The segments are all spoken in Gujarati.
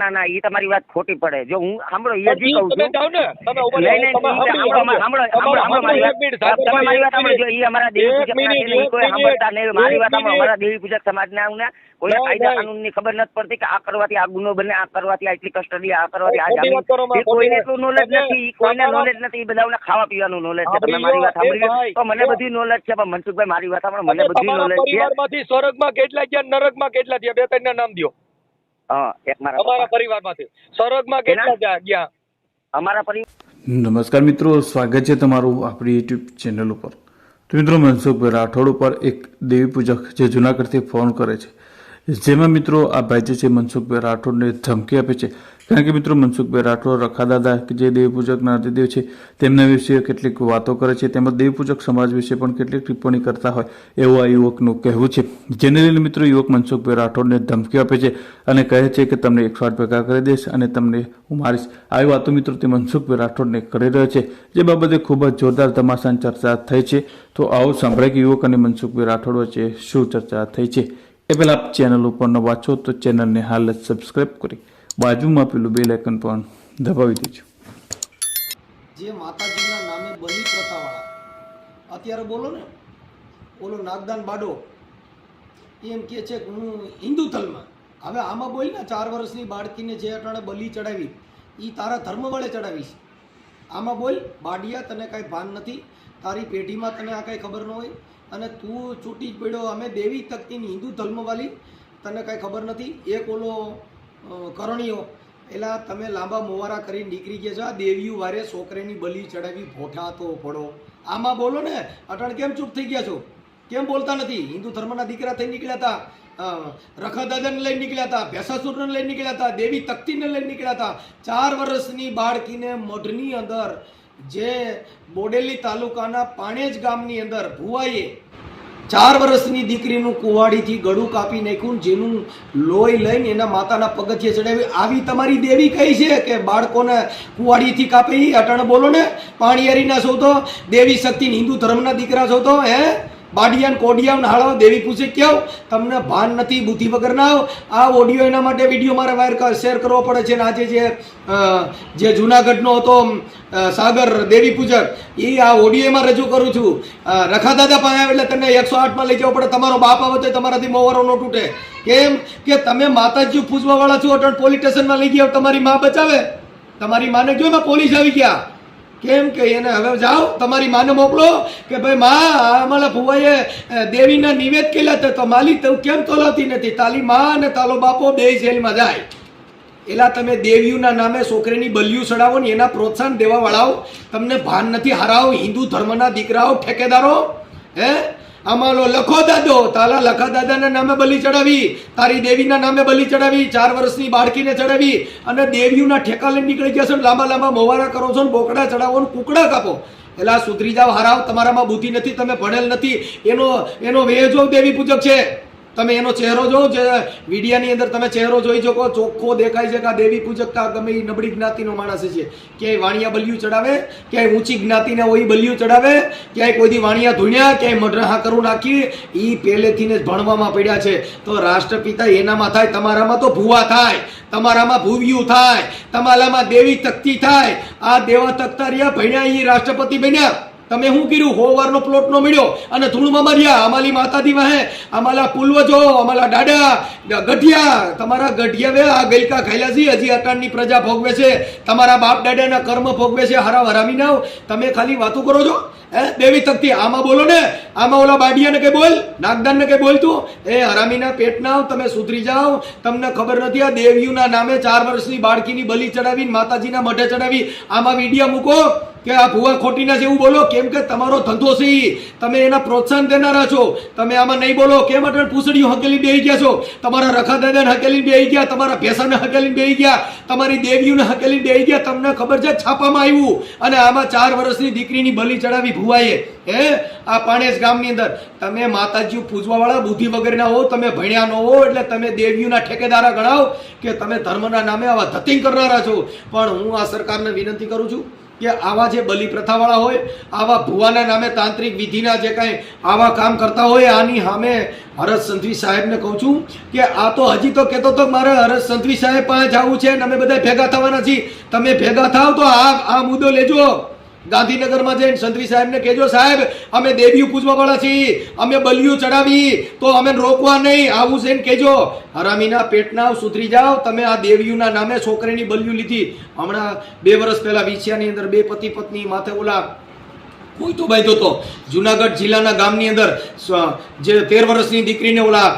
ના ના એ તમારી વાત ખોટી પડે. જો હું સાંભળો એ હજી કહું છું. અમારા દેવી પૂજક મારી વાત અમારા દેવી પૂજક સમાજ ના કોઈ કાયદા કાનૂન ની ખબર નથી પડતી કે આ કરવાથી આ ગુનો બને, આ કરવાથી આટલી કસ્ટડી, આ કરવાથી આ જામીન. કોઈને એટલું નોલેજ નથી, કોઈને નોલેજ નથી. એ બધા ખાવા પીવાનું નોલેજ છે. તમે મારી વાત સાંભળી તો મને બધી નોલેજ છે. પણ મનસુખભાઈ મારી વાત સાંભળો, મને બધી નોલેજ છે. સ્વર્ગમાં કેટલા ગયા, નરકમાં કેટલા થયા? બે ત્રણ ના નામ દો. એક અમારા પરિવારમાંથી સ્વર્ગમાં કેટલા ગયા? અમારા પરિવાર. નમસ્કાર મિત્રો, સ્વાગત છે તમારું આપણી યુટ્યુબ ચેનલ ઉપર. તો મિત્રો, મનસુખભાઈ રાઠોડ ઉપર એક દેવી પૂજક જે જૂનાગઢથી ફોન કરે છે, જેમાં મિત્રો આ ભાઈ જે છે મનસુખભાઈ રાઠોડને ધમકી આપે છે. કારણ કે મિત્રો મનસુખભાઈ રાઠોડ રખાદાદા કે જે દેવી પૂજકના અતિદેવ છે તેમના વિશે કેટલીક વાતો કરે છે, તેમજ દેવી પૂજક સમાજ વિશે પણ કેટલીક ટિપ્પણી કરતા હોય એવું આ યુવકનું કહેવું છે. જેને લઈને મિત્રો યુવક મનસુખભાઈ રાઠોડને ધમકી આપે છે અને કહે છે કે તમને 108 ભેગા કરી દઈશ અને તમને હું મારીશ. આવી વાતો મિત્રો તે મનસુખભાઈ રાઠોડને કરી રહ્યો છે, જે બાબતે ખૂબ જ જોરદાર ધમાસાન ચર્ચા થઈ છે. તો આવો સાંભળે કે યુવક અને મનસુખભાઈ રાઠોડ વચ્ચે શું ચર્ચા થઈ છે. એ પહેલાં આપ ચેનલ ઉપર ન વાંચો તો ચેનલને હાલ જ સબસ્ક્રાઈબ કરી બાજુમાં પેલું બેલ આઇકન પણ દબાવી દેજો. જે માતાજીના નામે બલિ પ્રથાવાળા અત્યારે બોલો ને, બોલો નાગદાન બાડો એમ કે છે કે હું હિન્દુ ધર્મમાં. હવે આમાં બોલ ને 4 વર્ષની બાળકીને જે અટાણે બલિ ચડાવી એ તારા ધર્મ વડે ચડાવીશ. આમાં બોલ બાડિયા, તને કાંઈ ભાન નથી, તારી પેઢીમાં તને આ કાંઈ ખબર ન હોય અને તું છૂટી જ પડ્યો. અમે દેવી તકતીની હિન્દુ ધર્મવાળી, તને કાંઈ ખબર નથી. એક ઓલો કરણીઓ પેલા તમે લાંબા મોવારા કરીને નીકળી ગયા છો. આ દેવીઓ વારે છોકરાની બલિ ચડાવી ભોઠા તો પડો. આમાં બોલો ને, અટાણ કેમ ચૂપ થઈ ગયા છો? કેમ બોલતા નથી? હિન્દુ ધર્મના દીકરા થઈ નીકળ્યા હતા, રખાદાદાને લઈને નીકળ્યા હતા, ભેસાસુરને લઈને નીકળ્યા હતા, દેવી તકતીને લઈને નીકળ્યા હતા. 4 વર્ષની બાળકીને મઢની અંદર જે બોડેલી તાલુકાના પાણેજ ગામની અંદર ભુવાઈએ 4 વર્ષની દીકરીનું કુવાડીથી ગળું કાપી નાખ્યું, જેનું લોહી લઈને એના માતાના પગથિયે ચડાવી. આવી તમારી દેવી કઈ છે કે બાળકોને કુવાડીથી કાપે? અટાણે બોલો ને, પાણીયારીના છો તો, દેવી શક્તિ હિન્દુ ધર્મના દીકરા છો તો હે બાડિયાન કોડિયાન હાળો દેવી પૂછે કેવ? તમને ભાન નથી, બુદ્ધિ વગર ના આવ. આ ઓડિયો એના માટે વિડીયો મારે વાયર શેર કરવો પડે છે. ને આજે જે જુનાગઢનો હતો સાગર દેવી પૂજક, એ આ ઓડિયોમાં રજૂ કરું છું. રખાદાદા પાસે આવે એટલે તને 108માં લઈ જવો પડે. તમારો બાપ આવે તો તમારાથી મોવારો ન તૂટે. કેમ કે તમે માતાજી પૂજવા વાળા છો. અટણ પોલીસ સ્ટેશનમાં લઈ ગયા, તમારી માં બચાવે. તમારી માને જો એમાં પોલીસ આવી ગયા. કેમ કે એને હવે જાઓ તમારી માને મોકલો કે ભાઈ માં અમારા ભુવાએ દેવીના નિવેદ કેલા તો માલિક તું કેમ તોલાવતી નથી? તાલી માં અને તાલો બાપો બે જેલમાં જાય. એલા તમે દેવીઓના નામે છોકરીની બલિયું ચડાવો ને એના પ્રોત્સાહન દેવા વાળાઓ તમને ભાન નથી. હરાવો હિન્દુ ધર્મના દીકરાઓ, ઠેકેદારો. હે આમાં લખો દાદો, તાલા લખા દાદાના નામે બલિ ચડાવી, તારી દેવીના નામે બલિ ચડાવી, 4 વર્ષની બાળકીને ચડાવી અને દેવીઓના ઠેકા લઈને નીકળી ગયા છો. લાંબા લાંબા મોવારા કરો છો ને બોકડા ચડાવો ને કુકડા કાપો. એલા સુધરી જાવ, હરાવ. તમારામાં બુદ્ધિ નથી, તમે ભણેલ નથી. એનો વેજો દેવી પૂજક છે. તમે એનો ચહેરો જો, જે વિડીયાની અંદર તમે ચહેરો જોઈ શકો, ચોખ્ખો દેખાય છે કે આ દેવી પૂજક ગમે એ નબળી જ્ઞાતિનો માણસ છે. ક્યાંય વાણિયા બલિયું ચડાવે, ક્યાંય ઊંચી જ્ઞાતિને હોય બલિયું ચડાવે, ક્યાંય કોઈ દી વાણિયા ધૂણ્યા, ક્યાંય મઢરાહા કરું નાખી. એ પહેલેથી જ ભણવામાં પડ્યા છે. તો રાષ્ટ્રપિતા એનામાં થાય, તમારામાં તો ભૂવા થાય, તમારામાં ભૂવ્યું થાય, તમારામાં દેવી તકતી થાય. આ દેવા તકતા રહ્યા ભણ્યા, એ રાષ્ટ્રપતિ બન્યા. તમે શું કર્યું? 100 વારનો પ્લોટ નો મળ્યો અને ધૂળમાં માર્યા. અમારી માતાજી વાહે, અમારા પૂર્વજો, અમારા દાડા ગઢિયા, તમારા ગઢિયા આ ગલકા ખાયલા છે. હજી અટાણની પ્રજા ભોગવે છે, તમારા બાપ દાદાના કર્મ ભોગવે છે. હરાવ હરામી ના તમે ખાલી વાતો કરો છો. દેવી તકતી આમાં બોલો ને, આમાં ઓલા બાડિયાને કઈ બોલ, નાગદાનને કઈ બોલતું. એ હરામીના પેટના તમે સુધરી જાઓ. તમને ખબર નથી આ દેવીઓના નામે 4 વર્ષની બાળકીની બલિ ચડાવી, માતાજીના મઢે ચડાવી. આમાં વિડીયો મૂકો કે આ ભુવા ખોટીના છે એવું બોલો. કેમ કે તમારો ધંધો છે, તમે એના પ્રોત્સાહન દેનારા છો. તમે આમાં નહીં બોલો. કેમ અટણ પૂછડીઓ હકેલી બેહી ગયા છો? તમારા રખા દાદાને હકેલી બેહી ગયા, તમારા ભેસાને હકેલી બેહી ગયા, તમારી દેવીઓને હકેલી બેહી ગયા. તમને ખબર છે છાપામાં આવ્યું અને આમાં 4 વર્ષની દીકરીની બલિ ચડાવી ભુવાએ. આ પાણેજ ગામની અંદર તમે માતાજી પૂજવા વાળા બુદ્ધિ વગરના હો, તમે ભણ્યા ન હો, એટલે તમે દેવીઓના ઠેકેદારા ગણાવ કે તમે ધર્મના નામે આવા ધતિંગ કરનારા છો. પણ હું આ સરકારને વિનંતી કરું છું, કે આવા જે બલિ પ્રથાવાળા હોય, આવા ભુવાના નામે તાંત્રિક વિધિના જે કાંઈ આવા કામ કરતા હોય, આની સામે હરજ સંઘવી સાહેબને કહું છું કે આ તો હજી તો કહેતો તો મારે હરજ સંઘવી સાહેબ પાસે જવું છે અને અમે બધા ભેગા થવાના છીએ. તમે ભેગા થાવ તો આ મુદ્દો લેજો. ગાંધીનગરમાં જઈને સંઘવી સાહેબને કહેજો, સાહેબ અમે દેવીઓ પૂજવા વાળા છીએ, અમે બલિયું ચડાવી તો અમે રોકવા નહીં, આવું છે ને કહેજો. હરામીના પેટના સુધરી જાઓ. તમે આ દેવીઓના નામે છોકરીની બલિયું લીધી. હમણાં 2 વર્ષ પહેલા વિછિયાની અંદર 2 પતિ પત્ની માથે ઓલા કોઈ તો બાંધ્યો હતો. જુનાગઢ જિલ્લાના ગામની અંદર જે 13 વર્ષની દીકરીને ઓલા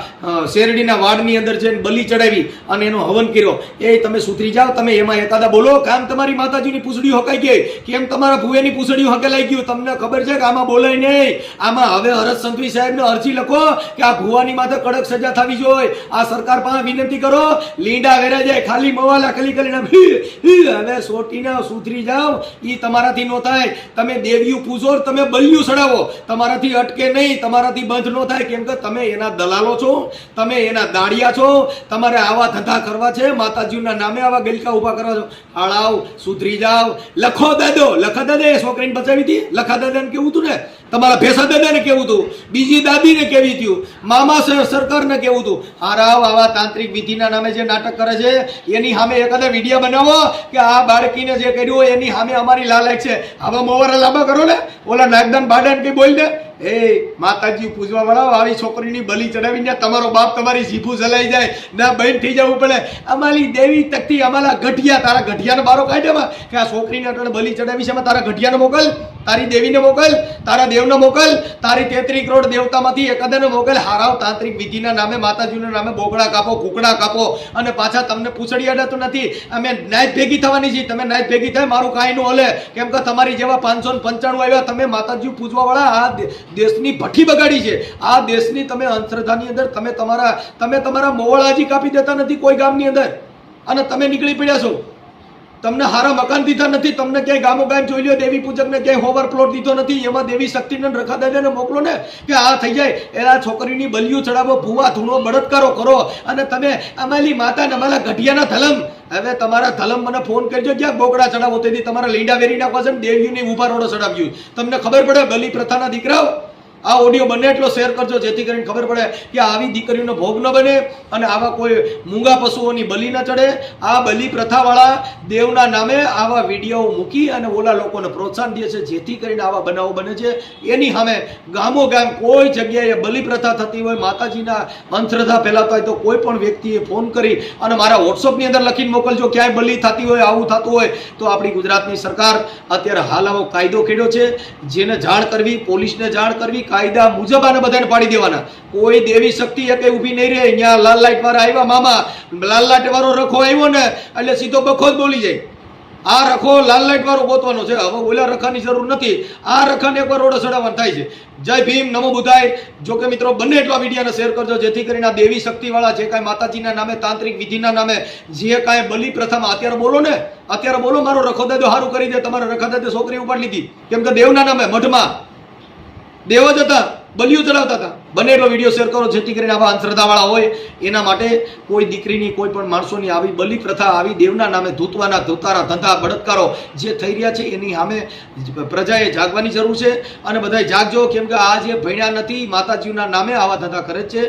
શેરડીના વાડની અંદર જઈને બલિ ચડાવી અને એનો હવન કર્યો. એ તમે સુધરી જાઓ. તમે એમાં એકાદા બોલો, કામ તમારી માતાજીની પૂંછડી હકાઈ ગઈ, કેમ તમારા ભુવેની પૂંછડી હકેલાઈ ગયું. તમને ખબર છે કે આમાં બોલાય નહીં. આમાં હવે હરજ સંઘવી સાહેબને અરજી લખો કે આ ભુવાની માથે કડક સજા થવી જોઈએ. આ સરકાર પાસે વિનંતી કરો. લીંડા વેરા જાય, ખાલી મવાલા કલી કરીને હવે સોટીના સુધરી જાઓ. એ તમારાથી નો થાય. તમે દેવીઓ પૂજો, તમે બલિયું ચડાવો, તમારાથી અટકે નહીં, તમારાથી બંધ ન થાય. કેમ કે તમે એના દલાલો છો, તમે એના દાડિયા છો. તમારે આવા ધંધા કરવા છે, માતાજીના નામે આવા ગલકા ઉભા કરવા છો. આળાવ, સુધરી જાવ. લખો દાદો, લખા દાદા એ છોકરીને બચાવી હતી. લખા દાદાને કેવું હતું ને, તમારા ભેસા દાદાને કેવું હતું, બીજી દાદીને કેવી હતું, મામા સરકારને કેવું હતું. હારાવ આવા તાંત્રિક વિધિના નામે જે નાટક કરે છે એની સામે એકાદા વિડીયો બનાવો કે આ બાળકીને જે કર્યું એની સામે અમારી લાલાક છે. આવા મોવારા લાંબા કરો ને, ઓલા નાગદાન બાડાને કઈ બોલ દે. એ માતાજી પૂજવા વાળા આવી છોકરીની બલિ ચડાવીને તમારો બાપ તમારી જીભું જલાઈ જાય ના બહેન થઈ જવું પડે. અમારી દેવી તકતી, અમારા ગઢિયા, તારા ગઢિયાને બારો કાઢ્યા કે આ છોકરીને અટણે બલિ ચડાવી છે. તારા ગઢિયાને મોકલ, તારી દેવીને મોકલ, તારા દેવને મોકલ, તારી 33 કરોડ દેવતામાંથી એકાદાને મોકલ. હારાવ તાંત્રિક વિધિના નામે, માતાજીના નામે બોકડા કાપો, કુકડા કાપો અને પાછા તમને પૂછડી અડાતું નથી. અમે નાઈટ ભેગી થવાની છીએ. તમે નાઈટ ભેગી થાય મારું કાંઈ ન હલે. કેમ કે તમારી જેવા 595 આવ્યા. તમે માતાજી પૂજવા વાળા આ દેશની ભઠ્ઠી બગાડી છે. આ દેશની તમે અંધશ્રદ્ધાની અંદર તમે તમારા મોવળાજી કાપી દેતા નથી કોઈ ગામની અંદર, અને તમે નીકળી પડ્યા છો. તમને હારા મકાન દીધા નથી. તમને ક્યાંય ગામો ગામ જોઈ લો, દેવી પૂજકને ક્યાંય હોવર પ્લોટ દીધો નથી. એમાં દેવી શક્તિને રખા દાદાને મોકલો ને કે આ થઈ જાય. એના છોકરીની બલિયું ચડાવો, ભૂવા ધૂણો બળાત્કારો કરો અને તમે અમારી માતા ને અમારા ગઢિયાના ધલમ. હવે તમારા ધલમ મને ફોન કરજો, ક્યાંક બોકડા ચડાવો. તેથી તમારા લીંડા વેરી નાખવા છે ને દેવીની ઉભા રોડો ચડાવ્યું. તમને ખબર પડે બલિ પ્રથાના દીકરાઓ. આ ઓડિયો બને એટલો શેર કરજો જેથી કરીને ખબર પડે કે આવી દીકરીનો ભોગ ન બને અને આવા કોઈ મૂંગા પશુઓની બલિ ન ચડે. આ બલિ પ્રથાવાળા દેવના નામે આવા વિડીયો મૂકી અને ઓલા લોકોને પ્રોત્સાહન દે છે જેથી કરીને આવા બનાવો બને છે. એની સામે ગામો ગામ કોઈ જગ્યાએ બલિ પ્રથા થતી હોય, માતાજીના અંધશ્રદ્ધા ફેલાતા હોય તો કોઈ પણ વ્યક્તિએ ફોન કરી અને મારા વોટ્સઅપની અંદર લખીને મોકલજો. ક્યાંય બલિ થતી હોય, આવું થતું હોય તો આપણી ગુજરાતની સરકાર અત્યારે હાલ આવો કાયદો ખેડ્યો છે. જેને જાણ કરવી, પોલીસને જાણ કરવી, કાયદા મુજબ આને બધાને પાડી દેવાના. કોઈ દેવી શક્તિ એ કઈ ઊભી નહીં રહે. અહીંયા લાલ લાઈટ વાળા આવ્યા, મામા લાલ લાઈટ વાળો રખો આવ્યો ને એટલે સીધો બખો જ બોલી જાય. આ રખો લાલ લાઈટ વાળો ગોતવાનો છે. હવે ઓલા રખાની જરૂર નથી. આ રખાને એકવાર રોડે ચડાવવાનું થાય છે. જય ભીમ, નમો બુદ્ધાય. જો કે મિત્રો બને એટલા વિડીયોને શેર કરજો જેથી કરીને આ દેવી શક્તિ વાળા જે કાંઈ માતાજીના નામે, તાંત્રિક વિધિના નામે જે કાંઈ બલિ પ્રથામાં અત્યારે બોલો ને, અત્યારે બોલો મારો રખો દાદો સારું કરી દે. તમારા રખા દાદે છોકરી ઉપાડી લીધી કેમ કે દેવના નામે મઠમાં દેવો જ હતા, બલિયું ચડાવતા હતા. બને એટલો વિડીયો શેર કરો જેથી કરીને આવા અંધશ્રદ્ધાવાળા હોય એના માટે કોઈ દીકરીની, કોઈ પણ માણસોની આવી બલિ પ્રથા, આવી દેવના નામે ધૂતવાના ધૂતારા ધંધા બળાત્કારો જે થઈ રહ્યા છે એની સામે પ્રજાએ જાગવાની જરૂર છે. અને બધાએ જાગજો. કેમ કે આ જે ભણ્યા નથી, માતાજીના નામે આવા ધંધા કરે છે,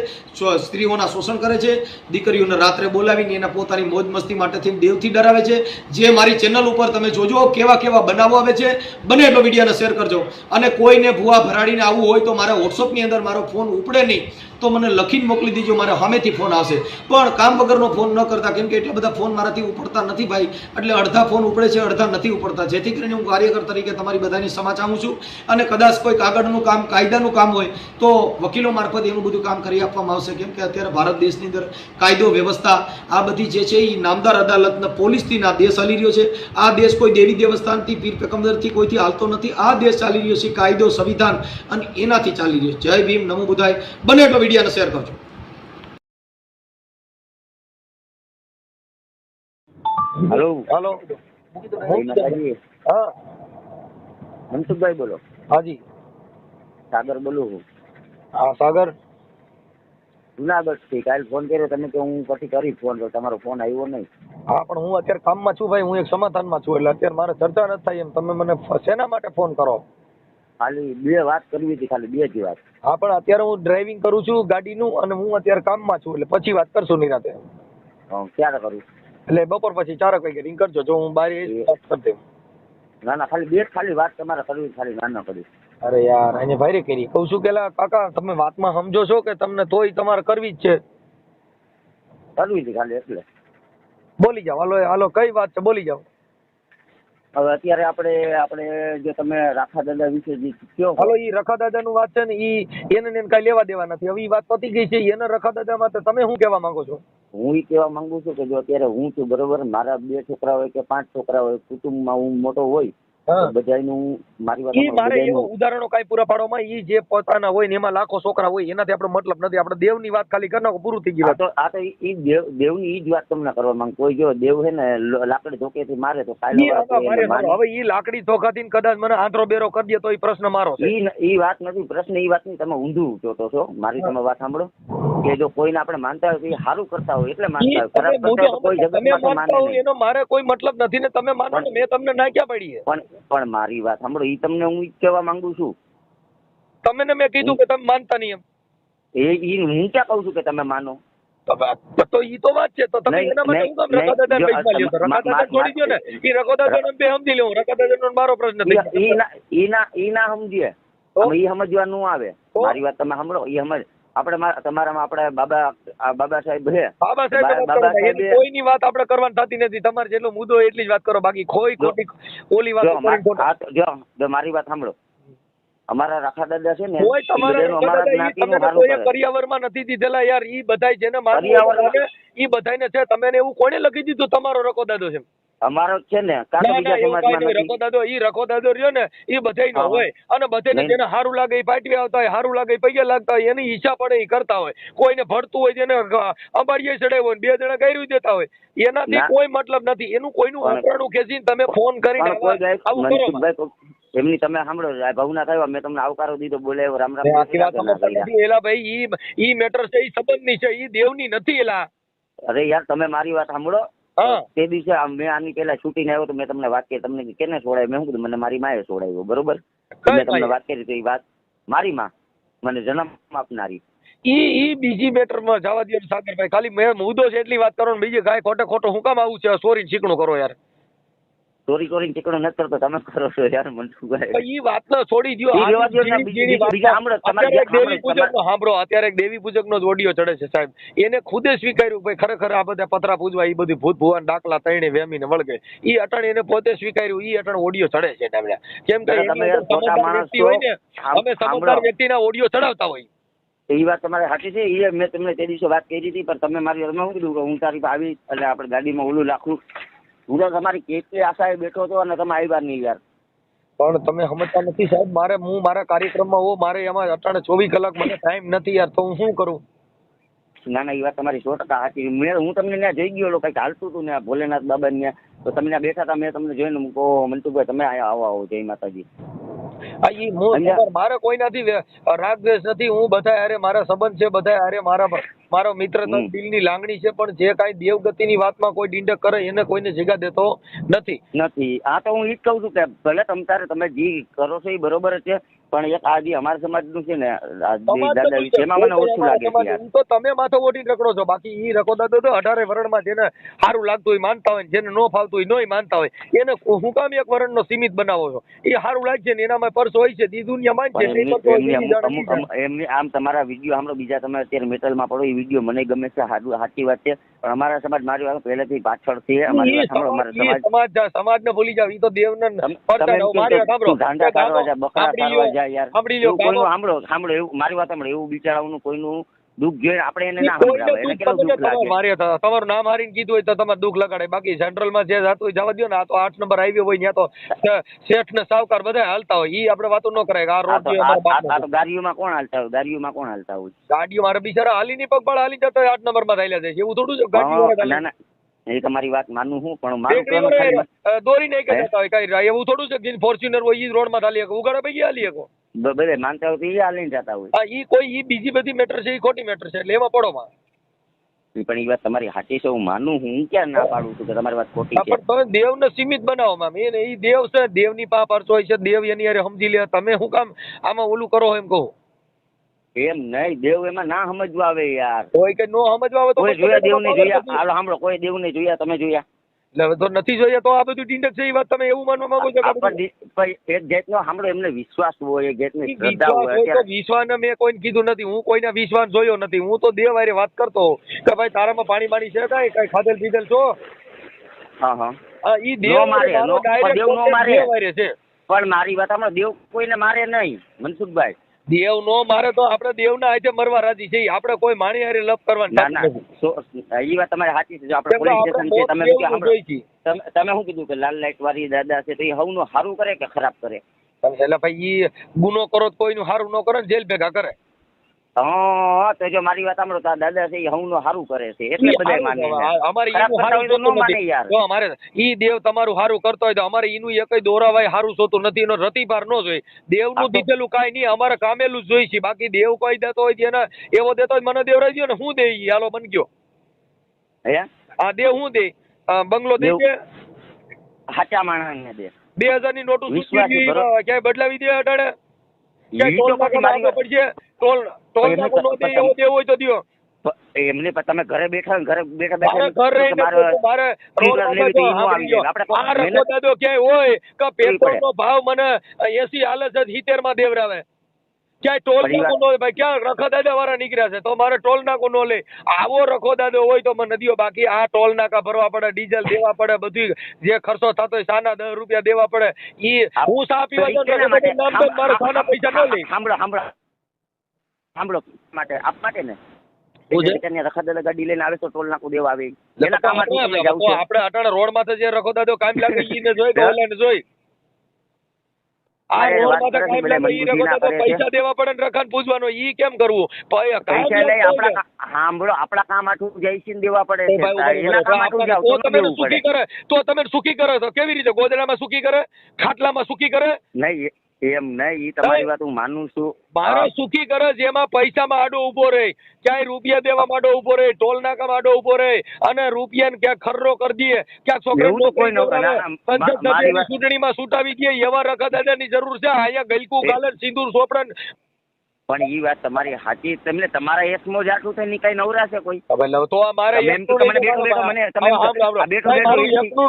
સ્ત્રીઓના શોષણ કરે છે, દીકરીઓને રાત્રે બોલાવીને એના પોતાની મોજ મસ્તી માટેથી દેવથી ડરાવે છે. જે મારી ચેનલ ઉપર તમે જોજો કેવા કેવા બનાવો આવે છે. બને એટલો વિડીયોને શેર કરજો. અને કોઈને ભૂવા ભરાડીને આવવું હોય તો મારા વોટ્સઅપની અંદર મારો ફોન ઉપડે નહીં તો મને લખીને મોકલી દીજો. મારે સામેથી ફોન આવશે. પણ કામ વગરનો ફોન ન કરતા, કેમ કે એટલા બધા ફોન મારાથી ઉપડતા નથી ભાઈ. એટલે અડધા ફોન ઉપડે છે, અડધા નથી ઉપડતા. જેથી કરીને હું કાર્યકર તરીકે તમારી બધાની ક્ષમા ચાહું છું. અને કદાચ કોઈ કાગળનું કામ, કાયદાનું કામ હોય તો વકીલો મારફત એનું બધું કામ કરી આપવામાં આવશે. કેમ કે અત્યારે ભારત દેશની અંદર કાયદો વ્યવસ્થા આ બધી જે છે એ નામદાર અદાલતના પોલીસથી ના દેશ ચાલી રહ્યો છે. આ દેશ કોઈ દેવી દેવસ્થાનથી, પીર પેગમ્બરથી કોઈથી હાલતો નથી. આ દેશ ચાલી રહ્યો છે કાયદો, સંવિધાન અને એનાથી ચાલી રહ્યો છે. જય ભીમ, નમો બુદ્ધાય. બને એટલો વિડીયોને શેર કરજો. હેલો હાલો. હા મનસુખભાઈ બોલો. હાજી સાગર બોલું છું. હા સાગર. જુનાગઢ થી કાલ ફોન કર્યો તમે કે હું પછી કરી ફોન તો તમારો ફોન આવ્યો નહીં. હા પણ હું અત્યારે કામમાં છું ભાઈ, હું એક સમાધાનમાં છું એટલે અત્યારે મારે ચર્ચા નથી થાય એમ. તમે મને શેના માટે ફોન કરો? ખાલી 2 વાત કરવી હતી, ખાલી 2 જ વાત. હા પણ અત્યારે હું ડ્રાઇવિંગ કરું છું ગાડીનું અને હું અત્યારે કામમાં છું એટલે પછી વાત કરશું નિરાતે. ક્યારે કરું? એટલે બપોર પછી 4 વાગે રિંગ કરજો, જો હું બહાર આવીશ વાત કરી દઉં. ના ના, ખાલી 2 ખાલી વાત તમારે કરવી, ખાલી ના કરી. અરે યાર એને ભાઈ કરી કહું છું કે કાકા તમે વાતમાં સમજો છો કે તમને તોય તમારે કરવી જ છે? કરવી હતી ખાલી એટલે. બોલી જાઓ, હાલો હાલો કઈ વાત છે બોલી જાઓ. હવે અત્યારે આપણે જે તમે રાખા દાદા વિશે જે કયો, હાલો ઈ રખા દાદા નું વાત છે ને એને કઈ લેવા દેવા નથી. હવે ઈ વાત પતી ગઈ છે. એને રખા દાદા માટે તમે શું કહેવા માંગો છો? હું એ કહેવા માંગુ છું કે જો અત્યારે હું છું બરોબર, મારા 2 છોકરા હોય કે 5 છોકરા હોય, કુટુંબમાં હું મોટો હોય, બધાયનું મારી વાત ઈ મારે એવા ઉદાહરણો કઈ પૂરા પાડવામાં, ઈ જે પોતાના હોય ને એમાં લાખો છોકરા હોય એનાથી આપણે મતલબ નથી. આપણે દેવની વાત ખાલી કરી નાખો, પૂરું થઈ ગયું. આ તો ઈ દેવની ઈ જ વાત તમને કરવા માંગ. કોઈ જો દેવ છે ને લાકડી ધોકેથી મારે તો હવે ઈ લાકડી ધોકાથી કદાચ મને આંતરો બેરો કરી દે તો ઈ પ્રશ્ન મારો છે. ઈ વાત નથી પ્રશ્ન, ઈ વાત નહીં. તમે ઊંધું જોતો છો. મારી તમે વાત સાંભળો કે જો કોઈને આપણે માનતા હોય તો એ સારું કરતા હોય એટલે માનતા હોય, ખરાબ કરતા હોય કોઈ જગતમાં માને નહીં. એનો મારે કોઈ મતલબ નથી ને તમે માનો ને, મેં તમને ના ક્યાં પડી છે. પણ મારી વાત સાંભળો, ઈ તમને હું કહેવા માંગુ છું. તમે ને મેં કીધું કે તમે માનતા નહીં એ એમ. હું ક્યાં કહું છું કે તમે માનો? તો ઈ તો વાત છે. તો તમે એના માટે હું કામ રખા દાદા પૈસા લ્યો? રખા દાદા છોડી દો ને. ઈ રખા દાદા બે સમજી લઉં. રખા દાદા મારો પ્રશ્ન નથી. ઈ ના સમજીએ, ઈ સમજવાનું આવે. મારી વાત તમે સાંભળો, ઈ સમજ. આપણે તમારામાં આપણે બાબા સાહેબ છે. બાબા સાહેબ કોઈની વાત આપણે કરવાની થતી નથી. તમારે જેટલો મુદ્દો એટલી જ વાત કરો, બાકી કોઈ ખોટી ઓલી વાત. જો મારી વાત સાંભળો, અમારા રાખા દાદા છે ને, કોઈ તમારા પર્યાવરણમાં નથી દીધેલા યાર. ઈ બધાય જેને માનવું ઈ બધાયને છે. તમે એવું કોને લખી દીધું તમારો રખો દાદો છે? અમારો છે ને, રખો દાદો ઈ રખો દાદો રહ્યો ને ઈ બધાયનો હોય અને બધાને જેને સારું લાગે એ પાટવી આવતા હોય, સારું લાગે પૈયા લાગતા હોય, એની ઈચ્છા પડે એ કરતા હોય. કોઈને ભરતું હોય જેને અંબાડીએ ચડાવ્યો હોય 2 જણા ગાયરું દેતા હોય, એનાથી કોઈ મતલબ નથી. એનું કોઈનું અંતરાણું ખેંચીને તમે ફોન કરીને આવું કરો. એમની તમે સાંભળો, ભાવના થયો, મેં તમને આવકારો દીધો, બોલાવ્યો, રામ રામ. એલા ભાઈ ઈ મેટર છે, ઈ સંબંધની છે, ઈ દેવની નથી. એલા અરે યાર તમે મારી વાત સાંભળો. તે દિવસે મેં આની પેલા છૂટીને આવ્યો તો મેં તમને વાત કરી, તમને કેને છોડાય? મેં શું કીધું? મને મારી માએ છોડાવ્યો, બરોબર? મેં તમને વાત કરી તો એ વાત મારી માં મને જન્મ આપનારી. ઈ બીજી મેટરમાં જવા દો સાગરભાઈ. ખાલી મેં મુદ્દો છે એટલી વાત કરો ને બીજી કાંઈ ખોટો હું કામ આવું છે સોરી શીખણું કરો યાર? ચોરી કરીને ટીકડો નથી કરતો, તમે કરો છો યાર મનસુખભાઈ. ઈ વાત તો છોડી દો. અત્યારે એક દેવી પૂજક નો જ ઓડિયો ચડે છે સાહેબ. એને ખુદે સ્વીકાર્યું ભાઈ ખરેખર આ બધા પતરા પૂજવા ઈ બધી ભૂત ભુવાન દાખલા તઈને વેમીને વળગે. ઈ અટણ એને પોતે સ્વીકાર્યું. ઈ અટણ ઓડિયો ચડે છે ડામડા. કેમ કે અમે સમજદાર વ્યક્તિના ઓડિયો ચડાવતા હોય. એ વાત તમારે સાચી છે. એ મેં તમને તે દિવસે વાત કરી હતી, પણ તમે મારી શું કીધું કે હું તારી આવી એટલે આપણે ગાડીમાં ઓલું લાખું. હું તો તમારી કેટલી આશાએ બેઠો હતો અને તમે આવ્યા નહીં યાર. પણ તમે સમજતા નથી સાહેબ. હું મારા કાર્યક્રમમાં હોઉં, મારે એમાં 24 કલાક મને ટાઈમ નથી યાર, તો હું શું કરું? ના ના, એ વાત તમારી 100% સાચી. હું તમને ત્યાં જઈ ગયો, કંઈક હાલતું હતું ને ભોલેનાથ બાબા ત્યાં, તો તમે ત્યાં બેઠા હતા. મેં તમને જોઈને મૂકો મનસુખભાઈ તમે આવો જય માતાજી. મારે કોઈ નથી રાગ દ્વેષ નથી. હું બધા હારે મારા સંબંધ છે, બધા હારે મારો મિત્ર દિલની લાગણી છે. પણ જે કાંઈ દેવગતિની વાતમાં કોઈ ડીંડક કરે એને કોઈને જગ્યા દેતો નથી. આ તો હું ઈ જ કહું છું કે ભલે તમે જે કરો છો એ બરોબર જ છે, પણ એક આ જે અમારા સમાજનું છે ને એમાં મને ઓછું લાગે છે. તો તમે માથો ઓઢીને રખડો છો. બાકી ઈ રખો દાદો તો 18 વર્ણમાં જેને સારું લાગતું હોય માનતા હોય, જેને ન ફાવતું હોય નોય માનતા હોય, એને હું કામ એક વર્ણનો સીમિત બનાવો છો? એ સારું લાગશે ને એનામાં પરસ હોય છે, દી દુનિયા માનશે. એમની આમ તમારા વિડીયો સાંભળો, બીજા તમે અત્યારે મેટલમાં પડો, એ વિડીયો મને ગમે છે, સાચી વાત છે. પણ અમારા સમાજ મારી વાત પહેલેથી પાછળ છે. સમાજ ને ભૂલી જાવ. ઈ તો દેવને સાંભળો એવું મારી વાત સાંભળો, એવું બિચારાનું કોઈનું દુઃખ જોઈને આપણે એને ના સમજાવે, એને કેટલું દુઃખ લાગે. તમારું નામ હારીને કીધું હોય તો તમારે દુઃખ લગાડે. બાકી સેન્ટ્રલમાં જે જાતું હોય જવા દો ને. આ તો 8 નંબર હાઈવે હોય ત્યાં તો શેઠ ને સાવકાર બધા હાલતા હોય. ઈ આપણે વાતો ન કરાય. આ રોડ ગાડીઓમાં કોણ હાલતા હોય? ગાડીઓ મારે બિચારા હાલી ની પગપાળા હાલી જતા હોય 8 નંબરમાં થયેલા છે. એવું થોડું છે ગાડીઓ? એ તમારી વાત માનું હું, પણ મારું દોરી નહીં જતા હોય કઈ. એવું થોડું છે ફોર્ચ્યુનર હોય ઈ રોડ માં ચાલી શકો, ઉગાડા પૈકી હાલી શકો. બધે માનતા હોય તો એ હાલીને જતા હોય. હા, ઈ બીજી બધી મેટર છે, ઈ ખોટી મેટર છે, એટલે એમાં પડો માં. પણ એ વાત તમારી સાચી છે, હું માનું, હું ક્યાં ના પાડું છું કે તમારી વાત ખોટી છે. પણ તમે દેવને સીમિત બનાવો માં. ઈ દેવ છે, દેવની પાપ અર્થ હોય છે, દેવ એની હારે સમજી લે. તમે શું કામ આમાં ઓલું કરો એમ કહું? એમ નહીં, દેવ એમાં ના સમજવા આવે યાર. કોઈ કે નો સમજવા આવે તો કોઈ જોયા દેવ ને જોયા? હાલો સાંભળો, કોઈ દેવ ને જોયા? તમે જોયા? એટલે તો નથી જોઈએ તો આ બધું ડીંડક છે. એ વાત તમે એવું માનવા માંગો છો? એક જાતનો સાંભળો, એમને વિશ્વાસ હોય, એક જાતની શ્રદ્ધા હોય. વિશ્વાસ મેં કોઈને કીધું નથી, હું કોઈના વિશ્વાસ જોયો નથી. હું તો દેવ હારે વાત કરતો કે ભાઈ તારામાં પાણી બાણી છે કઈ ખાધેલ પીધેલ છો? હા ઈ દેવ મારે દેવ નો મારે છે. પણ મારી વાત સાંભળો, દેવ કોઈને મારે નહીં મનસુખભાઈ. દેવ નો મારે તો આપણે દેવના હાથે મરવા રાજી છે. આપણે કોઈ માણી હારે લપ કરવાનું એ વાત તમારી સાચી છે. જો આપણે પોલીસ સ્ટેશન છે, તમે શું કીધું કે લાલ લાઈટ વાળી દાદા છે, તો એ હવનું સારું કરે કે ખરાબ કરે? એટલે ભાઈ ઈ ગુનો કરો તો કોઈનું સારું ન કરે ને જેલ ભેગા કરે. હા, તો જો મારી વાત સાંભળો, તો આ દાદા છે એ હવનું સારું કરે છે એટલે બધા માને. અમારે ઈનું સારું જોતું નથી યાર. જો અમારે ઈ દેવ તમારું સારું કરતો હોય તો અમારે ઈનું એકય દોરાવાય સારું જોતું નથી. એનો રતિભાર ન જોઈ. દેવનું દીધેલું કાંઈ નહીં, અમારે કામેલું જ જોઈ છે. બાકી દેવ કોઈ દેતો હોય એને એવો દેતો હોય મને દેવરાઈ ગયો ને હું દે ઈ હાલો બન ગયો. હે આ દેવ હું દે બંગલો દે છે સાચા માણસને દે. 2000 ની નોટું ક્યાંય બદલાવી દે અટાડે? એમને તમે ઘરે બેઠા પેટ્રોલ નો ભાવ મને 80 હાલે છે 70 માં દેવરાવે. ક્યાંય ટોલ નાકો નો ભાઈ, ક્યાં રખો દાદા વાળા નીકળ્યા છે તો મારે ટોલ નાકો નો લે. આવો રખો દાદો હોય તો મને નદીઓ. બાકી આ ટોલ નાકા ભરવા પડે, ડીઝલ દેવા પડે, બધું જે ખર્ચો થતો હોય સાના 10 રૂપિયા દેવા પડે. ઈ હું સા પીવા જાઉં મારે સાના પૈસા ન લે. સાંભળો માટે આપ માટે ને રખા દાદા ગાડી લઈને આવે તો ટોલ નાકું દેવા આવે. આપણે અટાણે રોડ માથે જે રખો દાદો કામ લાગે ઈને જોઈ ડોલાને જોઈ. આ રોડ માથે કામ લાગે ઈ રખો દાદો પૈસા દેવા પડે ને રખાને પૂછવાનો ઈ કેમ કરવું? પૈસા લઈ આપણા સાંભળો, આપણા કામ આટલું જઈશીને દેવા પડે છે. એના કામ આટલું જાવ તો તમે સુખી કરે તો તમે સુખી કરે તો કેવી રીતે? ગોદડામાં સુખી કરે, ખાટલામાં સુખી કરે? નહીં એમ નહીં, ઈ તમારી વાત હું માનું છું. મારો સુખી કરે જેમાં પૈસામાં આડો ઉભો રહે, ક્યાંય રૂપિયા દેવામાં આડો ઉભો રહે, ટોલ નાકામાં આડો ઉભો રહે અને રૂપિયાને ક્યાંક ખર્રો કરી દે, ક્યાંક છોકરા ચૂંટણીમાં છૂટાવી દે. એવા રખા દાદાની જરૂર છે. અહીંયા ગલકું ગાલે સિંદૂર સોપડન. પણ ઈ વાત તમારી સાચી. તમને તમારા એસમો જ આટલું થાય ની કઈ નવરા છે કોઈ? તો મારે એકનું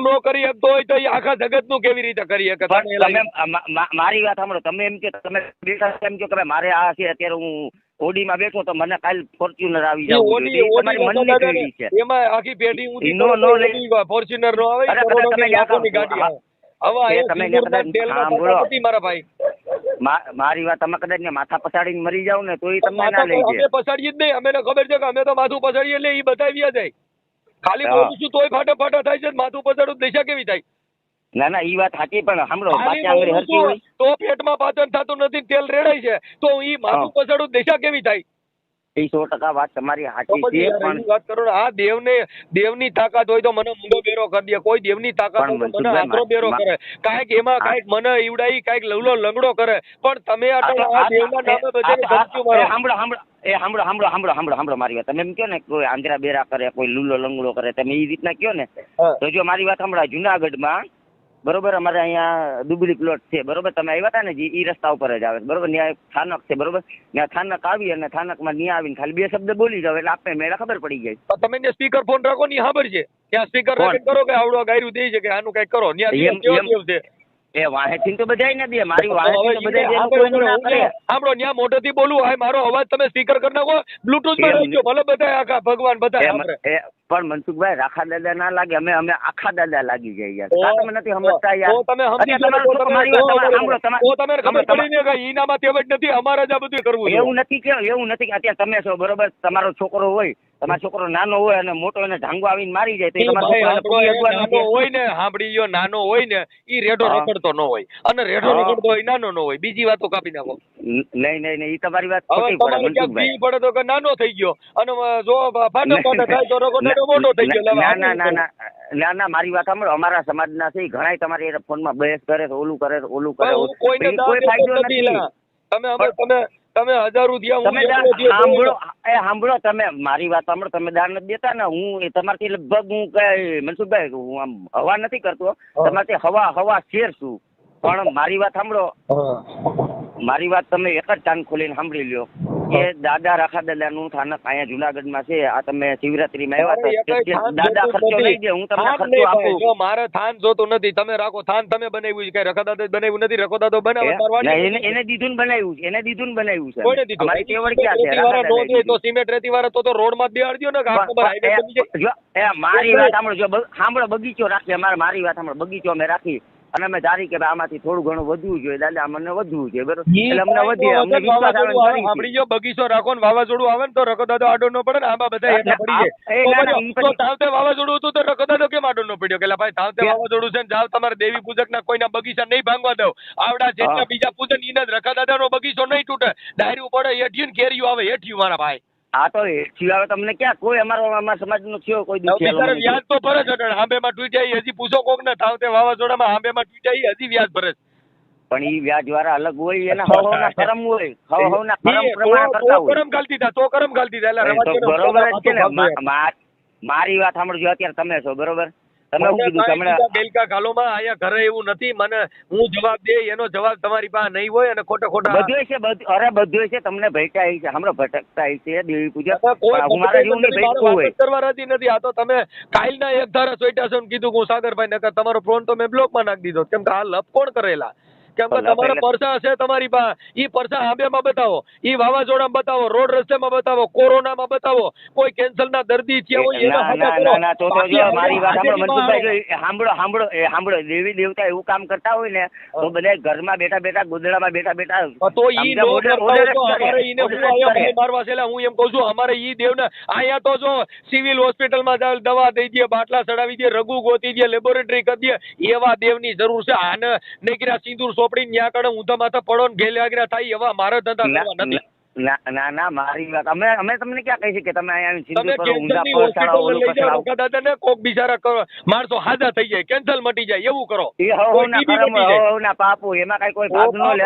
નો કરી શકતો હોય તો આખા જગત નું કેવી રીતે કરી શકે? મારી વાત સાંભળો, તમે એમ કે તમે બેઠા એમ કે મારે આ છે અત્યારે હું ઓડીમાં બેઠો તો મને કાલ ફોર્ચ્યુનર આવી જાય છે. એમાં આખી પેઢી ઊંધી ફોર્ચ્યુનર નો આવે ગાડી. મારા ભાઈ મારી વાત, તમે કદાચ ને માથા પછાડીને મરી જાવ ને તો એ તમને ના લઈ જાય. પછાડીએ જ નહીં. અમે ખબર છે કે અમે તો માથું પછાડીએ એટલે એ બતાવી જાય. ખાલી બોલું છું તોય ફાટા ફાટા થાય છે. માથું પછાડું દિશા કેવી થાય? ના ના, ઈ વાત સાચી. પણ સાંભળો, તો પેટમાં પાચન થતું નથી, તેલ રેડાય છે, તો ઈ માથું પછાડું દિશા કેવી થાય? 100% વાત તમારી સાચી છે. પણ વાત કરો ને, આ દેવની તાકાત હોય તો મને મૂંગો બેરો કરી દે. કોઈ દેવની તાકાત હોય તો મને આંતરો બેરો કરે. કાંઈક એમાં કાંઈક મને ઈવડાઈ, કાંઈક લવલો લંગડો કરે. પણ તમે આ દેવના નામે બધાને ધમકી મારો. સાંભળો મારી વાત. તમે એમ કહો ને કોઈ આંધ્રા બેરા કરે, કોઈ લૂલો લંગડો કરે, તમે એ રીતના કહો ને તો જો મારી વાત સાંભળો, જુનાગઢમાં બરોબર અમારે અહીંયા દુબળી પ્લોટ છે બરોબર. તમે આવ્યા હતા ને જે ઈ રસ્તા ઉપર જ આવે બરોબર. ત્યાં સ્થાનક છે બરોબર. ત્યાં સ્થાનક આવી અને સ્થાનકમાં ત્યાં આવીને ખાલી 2 શબ્દ બોલી જાવ એટલે આપણે મેળા ખબર પડી જાય. તમે સ્પીકર ફોન રાખો ની ખબર છે? ત્યાં સ્પીકર કરો કે આવડો ગાયરું દે છે કે આનું કઈ કરો. એ વાહેથી તો બધાય ન દે. મારી વાહેથી તો બધાય આપણો ન્યા મોઢેથી બોલું હોય, મારો અવાજ તમે સ્પીકર કરી નાખો, બ્લુટૂથ માં રાખજો, ભલે બધા આખા ભગવાન બધા. પણ મનસુખભાઈ રાખા દાદા ના લાગે, અમે આખા દાદા લાગી જાય યાર. તમે નથી સમજતા યાર. તમે ખબર પડી ને કે ઈનામાં તેવડ નથી, અમારે જ આ બધું કરવું. એવું નથી કે અત્યારે તમે છો બરોબર, તમારો છોકરો હોય, તમારો છોકરો નાનો હોય અને મોટો એને ઢાંગો આવીને મારી જાય તો નાનો હોય ને, સાંભળી ગયો, નાનો હોય ને ઈ રેડો રખડતો ન હોય અને રેડો રખડતો હોય નાનો ન હોય. બીજી વાતો કાપી નાખો. નહીં ઈ તમારી વાત પડે તો કે નાનો થઈ ગયો અને જો ફાટો થાય તો રખડો મોટો થઈ ગયો. ના મારી વાત સાંભળો, અમારા સમાજના છે ઘણા તમારી ફોનમાં બહેસ કરે, ઓલું કરે કોઈ ફાયદો નથી. તમે અમે તમે હજારો થયા, હું તમે એકલો થયો. સાંભળો તમે મારી વાત સાંભળો. તમે દાન નથી દેતા ને, હું તમારથી લગભગ હું કઈ મનસુખભાઈ હું આમ હવા નથી કરતો, તમારથી હવા શેર છું. પણ મારી વાત સાંભળો, મારી વાત તમે એક જ કાન ખોલીને સાંભળી લ્યો કે દાદા રાખા દાદાનું સ્થાનક અહીંયા જુનાગઢમાં છે. આ તમે શિવરાત્રીમાં આવ્યા હતા, દાદા ખર્ચો લઈ દે, હું તમને ખર્ચો આપું. જો મારે થાન જોતું નથી, તમે રાખો થાન. તમે બનાવ્યું છે, કઈ રખા દાદા બનાવ્યું નથી. રખો દાદો બનાવે એને દીધું ને બનાવ્યું છે, એને દીધું ને બનાવ્યું છે. કોને દીધું? અમારી તેવડ ક્યાં છે? તો સિમેન્ટ રેતી વાળા તો રોડ માં બેહાડી દો ને, હાઈવે બની જાય. મારી વાત સાંભળો, સાંભળો, બગીચો રાખી અમારે. મારી વાત સાંભળો, બગીચો અમે રાખી અને અમે ધારી કે આમાંથી થોડું ઘણું વધવું જોઈએ દાદા, અમને વધવું છે, બરોબર? એટલે અમને વધે, અમને વિશ્વાસ આવે. આપણી જો બગીચો રાખો ને વાવાઝોડું આવે ને તો રખો દાદો આડો ન પડે ને, આમાં બધા હેઠા પડી જાય. તાવતે વાવાઝોડું હતું તો રખો દાદો કેમ આડો ન પડ્યો? કે ભાઈ તાવતે વાવાઝોડું છે ને જાવ તમારે દેવી પૂજક ના કોઈના બગીચા નહીં ભાંગવા દો. આવડા જેટલા બીજા પૂજન ઈને જ રખા દાદા નો બગીચો નહીં તૂટે. ડાયરું પડે હેઠિયું ને કેરીયું આવે હેઠિયું મારા ભાઈ. હા તો હવે તમને ક્યાં કોઈ અમારા સમાજ નો થયો કોઈ વ્યાજ તો ભરે છે. આંબેમાં તૂટ્યા હજી પૂછો કોક ને, તાવતે વાવાઝોડામાં આંબેમાં તૂટ્યા હજી વ્યાજ ભરે છે. પણ ઈ વ્યાજ વાળા અલગ હોય, એના હવના કરમ હોય, હવના કરમ પ્રમાણે કરતા હોય. કરમ ગાલતી હતા તો કરમ ગાલતી હતા. બરોબર જ છે ને. મારી વાત સાંભળજો, અત્યારે તમે છો બરોબર, તમે શું કીધું તમને બેલકા ગાલોમાં અહીંયા ઘરે એવું નથી. મને હું જવાબ દે એનો જવાબ તમારી પાસે નહીં હોય અને ખોટા બધું છે. અરે બધું છે, તમને ભેટા છે, હમણાં ભટકતા છે દેવી પૂજા. મારા જેવું નહીં ભેટતું હોય. કરવા રાજી નથી. આ તો તમે કાલના એક ધારા સોઈટા છો ને કીધું હું સાગરભાઈ નકર તમારો ફોન તો મેં બ્લોકમાં નાખી દીધો. કેમ કે આ લપ કોણ કરેલા? કેમ કે તમારા પરસા છે તમારી પાસે, ઈ પરસા આંબેમાં બતાવો, ઈ વાવાઝોડામાં બતાવો, રોડ રસ્તામાં બતાવો, કોરોનામાં બતાવો, કોઈ કેન્સર ના દર્દી થયા હોય મારી વાત સાંભળો મનસુખભાઈ, સાંભળો દેવી દેવતા એવું કામ કરતા હોય ને તો બધા ઘરમાં બેઠા બેઠા ગોદડામાં બેઠા બેઠા તો ઈ મારવા છે. હું એમ કઉ છું અમારે ઈ દેવ ને અહીંયા તો જો સિવિલ હોસ્પિટલમાં જાવ, દવા દઈ દે, બાટલા ચડાવી દે, રઘુ ગોતી દે, લેબોરેટરી કરી દે. એવા દેવની જરૂર છે. આને નકરા સિંદૂર સોપડી ન્યા કડે ઊંધા માથા પડો ને ઘેલે આગળ થાય એવા મારા ધંધા કરવા નથી. ના મારી વાત અમે તમને ક્યાં કહી છે કે તમે અહીંયા દાદા ને કોક બિચારા માણસો હાજા થઈ જાય, કેન્સલ મટી જાય એવું કરો. પાપુ એમાં કઈ કોઈ ભાગ ન લે.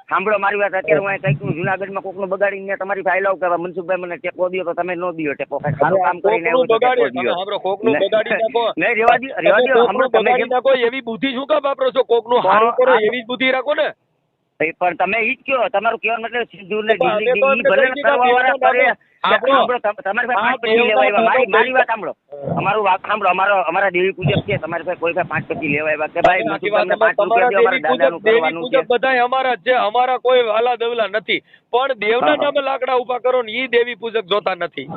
સાંભળો મારી વાત, અત્યારે હું કઈક જુનાગઢમાં કોક નું બગાડીને તમારી ફાઇલ આવું કે મનસુખભાઈ મને ટેકો દો, તો તમે ન દો ટેકો. સારું કામ કરીને એવી બુદ્ધિ શું કામ વાપરો છો? કોક નું સારું કરો એવી જ બુદ્ધિ રાખો ને. પણ તમે ઈ જ કયો, તમારું કહેવાનો મતલબ સિંદૂર ને ભલે કરવા વાળા કરે. તમારી પાસે 5 પછી લેવા આવ્યા. મારી વાત સાંભળો, અમારું વાત સાંભળો. અમારા દેવી પૂજક છે, તમારી પાસે કોઈ 5 પછી લેવા આવ્યા કે ભાઈ મનસુખભાઈને 5 રૂપિયા દો, અમારા દાદાનું કરવાનું છે. બધા અમારા છે, અમારા કોઈ વાલા દવલા નથી. પણ દેવના નામે લાકડા ઉભા કરો ને ઈ દેવી પૂજક જોતા નથી.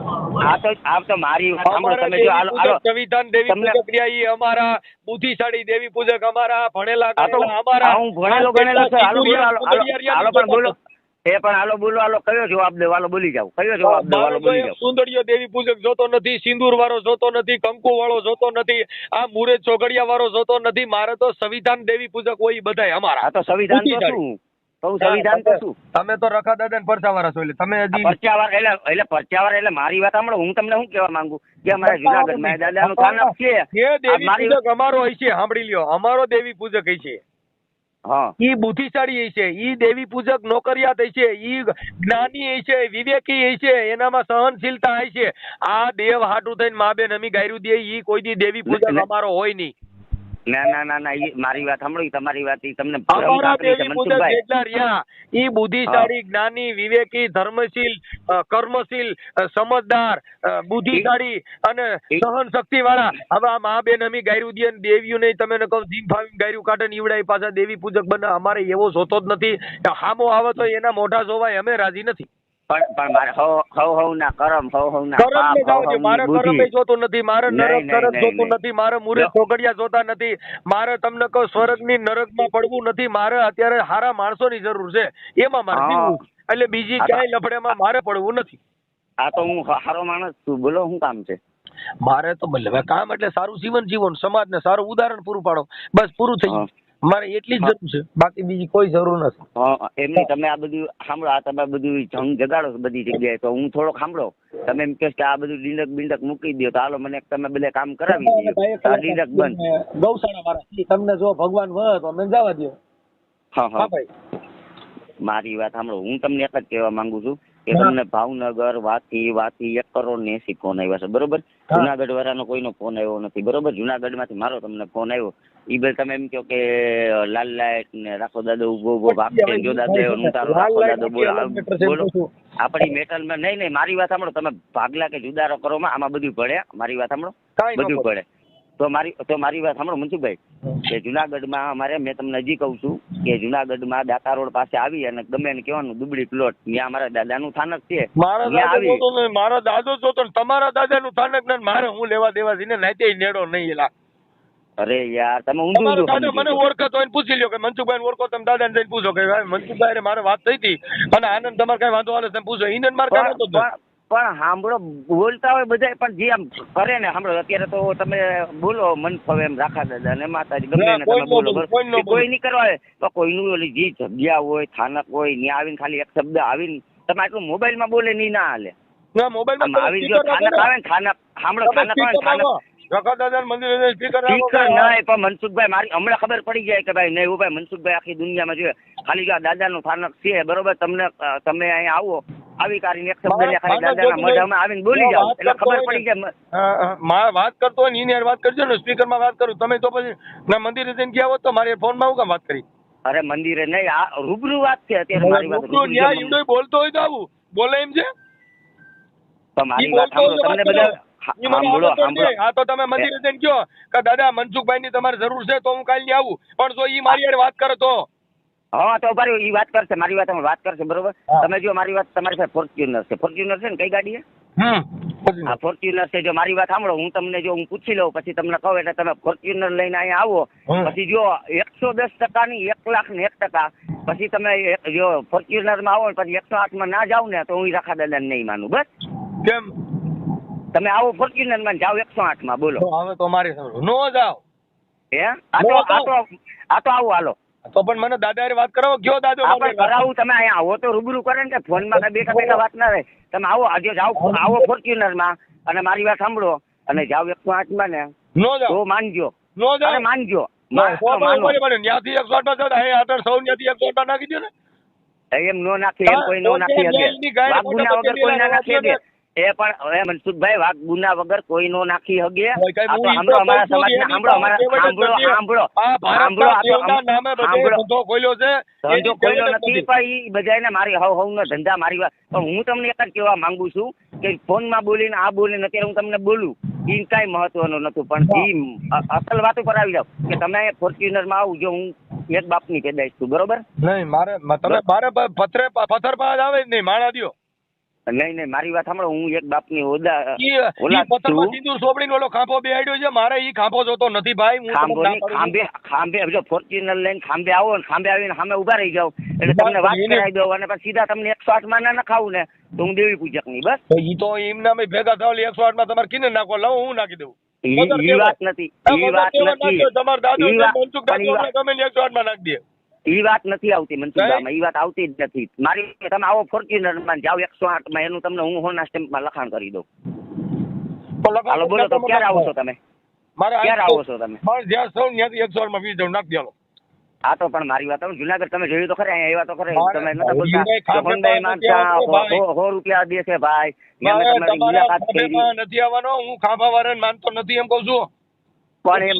આ તો મારી વાત સાંભળો તમે. જો સંવિધાન દેવી પૂજક રહ્યા ઈ અમારા બુદ્ધિશાળી દેવી પૂજક, અમારા ભણેલા અમારા. હું ભણેલો ગણેલો છે. હાલો પણ બોલો. પણ હાલો બોલો, હાલો કયો જવાબ દે, હાલો બોલી જાવ. કયો જવાબ દે, હાલો બોલી જાવ. સુંદરીયો દેવી પૂજક જોતો નથી, સિંદૂર વાળો જોતો નથી, કંકુ વાળો જોતો નથી, આ મુરે ચોગડિયા વાળો જોતો નથી. મારે તો સંવિધાન દેવી પૂજક હોય બધાય અમારા. આ તો સંવિધાન તો શું? સંવિધાન તો શું? તમે તો રખા દાદા ને પરચા વાળા છો, એટલે તમે હજી પરચાવાર એટલે પરચાવાર એટલે મારી વાત સાંભળો. હું તમને શું કહેવા માંગુ કે અમારા જુનાગઢમાં દાદાનું સ્થાનક છે. દેવી પૂજક અમારો હોય છે, સાંભળી લ્યો, અમારો દેવી પૂજક હોય છે. ઈ બુદ્ધિશાળી છે, ઈ દેવી પૂજક નોકરિયાત છે, ઈ જ્ઞાની છે, વિવેકી છે, એનામાં સહનશીલતા છે. આ દેવ હાટું થઈને મા બેન અમી ગાયરું દે, ઈ કોઈ દી દેવી પૂજક અમારો હોય નહીં. ના મારી વાત સાંભળો. તમારી વાત તમને જેટલા રહ્યા ઈ બુદ્ધિશાળી, જ્ઞાની, વિવેકી, ધર્મશીલ, કર્મશીલ, સમજદાર, બુદ્ધિશાળી અને સહન શક્તિ વાળા. હવે આ મા બેન અમી ગાયરું દે દેવીઓ નહીં, તમે કહો જીમ ફાવી ગાયરું કાઢે ને ઈવડાય પાછા દેવી પૂજક બને. અમારે એવો જોતો જ નથી. હામો આવે તો એના મોઢા જોવાય, અમે રાજી નથી. પણ મારે હવ ના કરમ મારે કરમ જોતું નથી, મારે નરક નરક જોતું નથી, મારે મુરે ચોગડિયા જોતા નથી, મારે તમને કહો સ્વર્ગ ની નરક માં પડવું નથી. મારે અત્યારે સારા માણસો ની જરૂર છે, એમાં મારે જીવવું. એટલે બીજી ક્યાંય લફડેમાં મારે પડવું નથી. આ તો હું સારો માણસ છું, બોલો શું કામ છે મારે? તો હવે કામ એટલે સારું જીવન જીવન, સમાજ ને સારું ઉદાહરણ પૂરું પાડો, બસ પૂરું થઈ ગયું. મારે એટલી જ જરૂર છે, બાકી બીજી કોઈ જરૂર નથી. એમની તમે આ બધું સાંભળો, આ તમે બધું જંગ જગાડો બધી જગ્યાએ, તો હું થોડોક સાંભળો. તમે એમ કહો કે આ બધું ડીંડક બિંડક મૂકી દો, તો હાલો મને તમે બધા કામ કરાવી દો. ડીંડક બંધ ગૌશાળા વાળા તમને જો ભગવાન વહ તો અમને જવા દો. હા હા હા ભાઈ મારી વાત સાંભળો. હું તમને એક જ કહેવા માંગુ છું કે તમને ભાવનગર વાથી 1 કરોડ ને 80 ફોન આવ્યા છે, બરોબર? જુનાગઢ વાળાનો કોઈનો ફોન આવ્યો નથી, બરોબર? જુનાગઢ માંથી મારો તમને ફોન આવ્યો, ઈ બે તમે એમ કહો કે લાલ લાઈટ ને રાખો દાદો ઉભો ભાગશે, જો દાદો હું તારો રાખો દાદો બોલો આપણી મેટલમાં નહીં. મારી વાત સાંભળો. તમે ભાગલા કે જુદારો કરો માં આમાં બધું ભળે. મારી વાત સાંભળો, બધું ભળે. તો મારી વાત સાંભળો મનસુખભાઈ, કે જુનાગઢમાં અમારે, મેં તમને હજી કહું છું કે જુનાગઢમાં દાતા રોડ પાસે આવી અને ગમે એને કહેવાનું દુબળી પ્લોટ, ત્યાં અમારા દાદાનું સ્થાનક છે. મારા દાદો છો તો તમારા દાદાનું સ્થાનક ને મારે હું લેવા દેવા છે ને નાતે નેડો નહીં એલા. અરે યાર તમે ઊંધું દાદા મને ઓળખતો હોય પૂછી લ્યો કે મનસુખભાઈ ઓળખો તમે દાદાને જઈને પૂછો કે મનસુખભાઈ મારે વાત થઈ હતી અને આનંદ તમારે કઈ વાંધો આવે તમે પૂછો. ઈને મારે કામ હતો પણ સાંભળો, બોલતા હોય બધા પણ જે આમ કરે ને સાંભળો. અત્યારે તો તમે બોલો મન ફાવે એમ રાખા દાદા ને માતાજી ગમે એને તમે બોલો, કોઈ નહીં કરવા આવે તો કોઈનું ઓલી જે જગ્યા હોય સ્થાનક હોય ત્યાં આવીને ખાલી એક શબ્દ આવીને તમે આટલું મોબાઈલમાં બોલે નહીં ના હાલે. મોબાઈલમાં આવી જો સ્થાનક આવે ને સ્થાનક સાંભળો, સ્થાનક આવે ને સ્થાનક પણ મનસુખભાઈ મારી હમણાં ખબર પડી જાય કે ભાઈ નહીં ભાઈ મનસુખભાઈ આખી દુનિયામાં જોઈએ ખાલી જો દાદાનું સ્થાનક છે, બરોબર? તમે અહીંયા આવો આવી કરીને એક શબ્દ ખાલી દાદાના મોઢામાં આવીને બોલી જાઓ એટલે ખબર પડી જાય. વાત કરતો હોય ને વાત કરજો ને, સ્પીકરમાં વાત કરું. તમે તો પછી મંદિરે જઈને ગયા હોત તો મારી ફોનમાં હું કામ વાત કરી? અરે મંદિરે નહીં, આ રૂબરૂ વાત છે અત્યારે મારી વાત. બોલતો હોય તો આવું બોલે એમ છે. મારી વાત સાંભળો, તમને બધા હા તો તમે મંદિરે જઈને કયો કે દાદા મનસુખભાઈ ની તમારે જરૂર છે તો હું કાલે ની આવું, પણ જો ઈ મારી વાત કરે તો હા તો ભાઈ ઈ વાત કરશે, મારી વાત કરશે, બરોબર? તમે જો મારી વાત, તમારી પાસે ફોર્ચ્યુનર છે ને કઈ ગાડી છે? હા ફોર્ચ્યુનર છે. જો મારી વાત સાંભળો, હું તમને જો હું પૂછી લઉં પછી તમને કહું એટલે તમે ફોર્ચ્યુનર લઈને અહીંયા આવો, પછી જો 110% ની 1,01,01% પછી તમે જો ફોર્ચ્યુનર માં આવો પછી 108 માં ના જાવ ને તો હું રાખા દાદા નહીં માનું. બસ કેમ તમે આવો ફોર્ચ્યુનર માં જાઓ 108 માં, બોલો હવે તો મારી નો જાવ હે? આ તો આવું હાલો તો પણ મને દાદા વાત કરાવો કયો દાદો કરાવું. તમે અહીંયા આવો તો રૂબરૂ કરે ને, ફોન માં બેઠા વાત ના રહે. તમે આવો આજે જાઓ, આવો ફોર્ચ્યુનર માં અને મારી વાત સાંભળો અને જાઓ 108 માં ને નો જાવ તો માનજો, નો જાવ માનજો. ત્યાંથી 108 માં નાખી દો ને. એમ નો નાખી, એમ કોઈ નો નાખી શકે. વાઘુના વગર કોઈ ના નાખી શકે. એ પણ મનસુખભાઈ વાઘુના વગર કોઈ નો નાખી હગે. સાંભળો અમારા સમાજ ને, સાંભળો નથી પણ બધાને મારી હવ નો ધંધા મારી વાત. પણ હું તમને એક જ કહેવા માંગુ છું કે ફોન માં બોલીને આ બોલીને અત્યારે હું તમને બોલું એ કઈ મહત્વનું નતું, પણ અસલ વાતો પર આવી જાવ કે તમે ફોર્ચ્યુનર માં આવું. જો હું એક બાપ ની પેદાઈશ છું, બરોબર? નહીં મારે પથ્થર પર આવે જ નહીં માણા દો. નહીં મારી વાત સાંભળો, હું એક બાપ ની ઓલો ખાંભો બેહાડ્યો છે મારે ઈ ખાંભો જોતો નથી ભાઈ. ખાંભે જો ફોર્ચ્યુનર લઈને ખાંભે આવો ને, ખાંભે આવીને સામે ઉભા રહી જાવ એટલે તમને વાત કરાવી દો અને પછી સીધા તમને 108 માં ના નખાવું ને તો હું દેવી પૂજક ની. બસ ઈ તો એમના ભેગા થાવ 108 માં તમારે કિને નાખો, લાવો હું નાખી દઉં. ઈ વાત નથી તમારા દાદા તમે 108 માં નાખી દે. ઈ વાત નથી આવતી મનસુખભાઈ, ઈ વાત આવતી જ નથી મારી. તમે આવો ફોર્ચ્યુનર માં જાઓ 108 માં, એનું તમને હું હોના સ્ટેમ્પ માં લખાણ કરી દઉં. હાલો બોલો તો ક્યારે આવો છો તમે? ક્યારે આવો છો તમે? જ્યાં સૌ ત્યાંથી 108 માં 20 નાખી દેલો. હા તો પણ મારી વાત જુનાગઢ તમે જોયું તો ખરે, અહીંયા એવા તો ખરે તમે નતા બોલતા 100 રૂપિયા દે છે ભાઈ. નથી આવવાનો, હું ખાંભા વાળાને માનતો નથી એમ કઉ છું. પણ એમ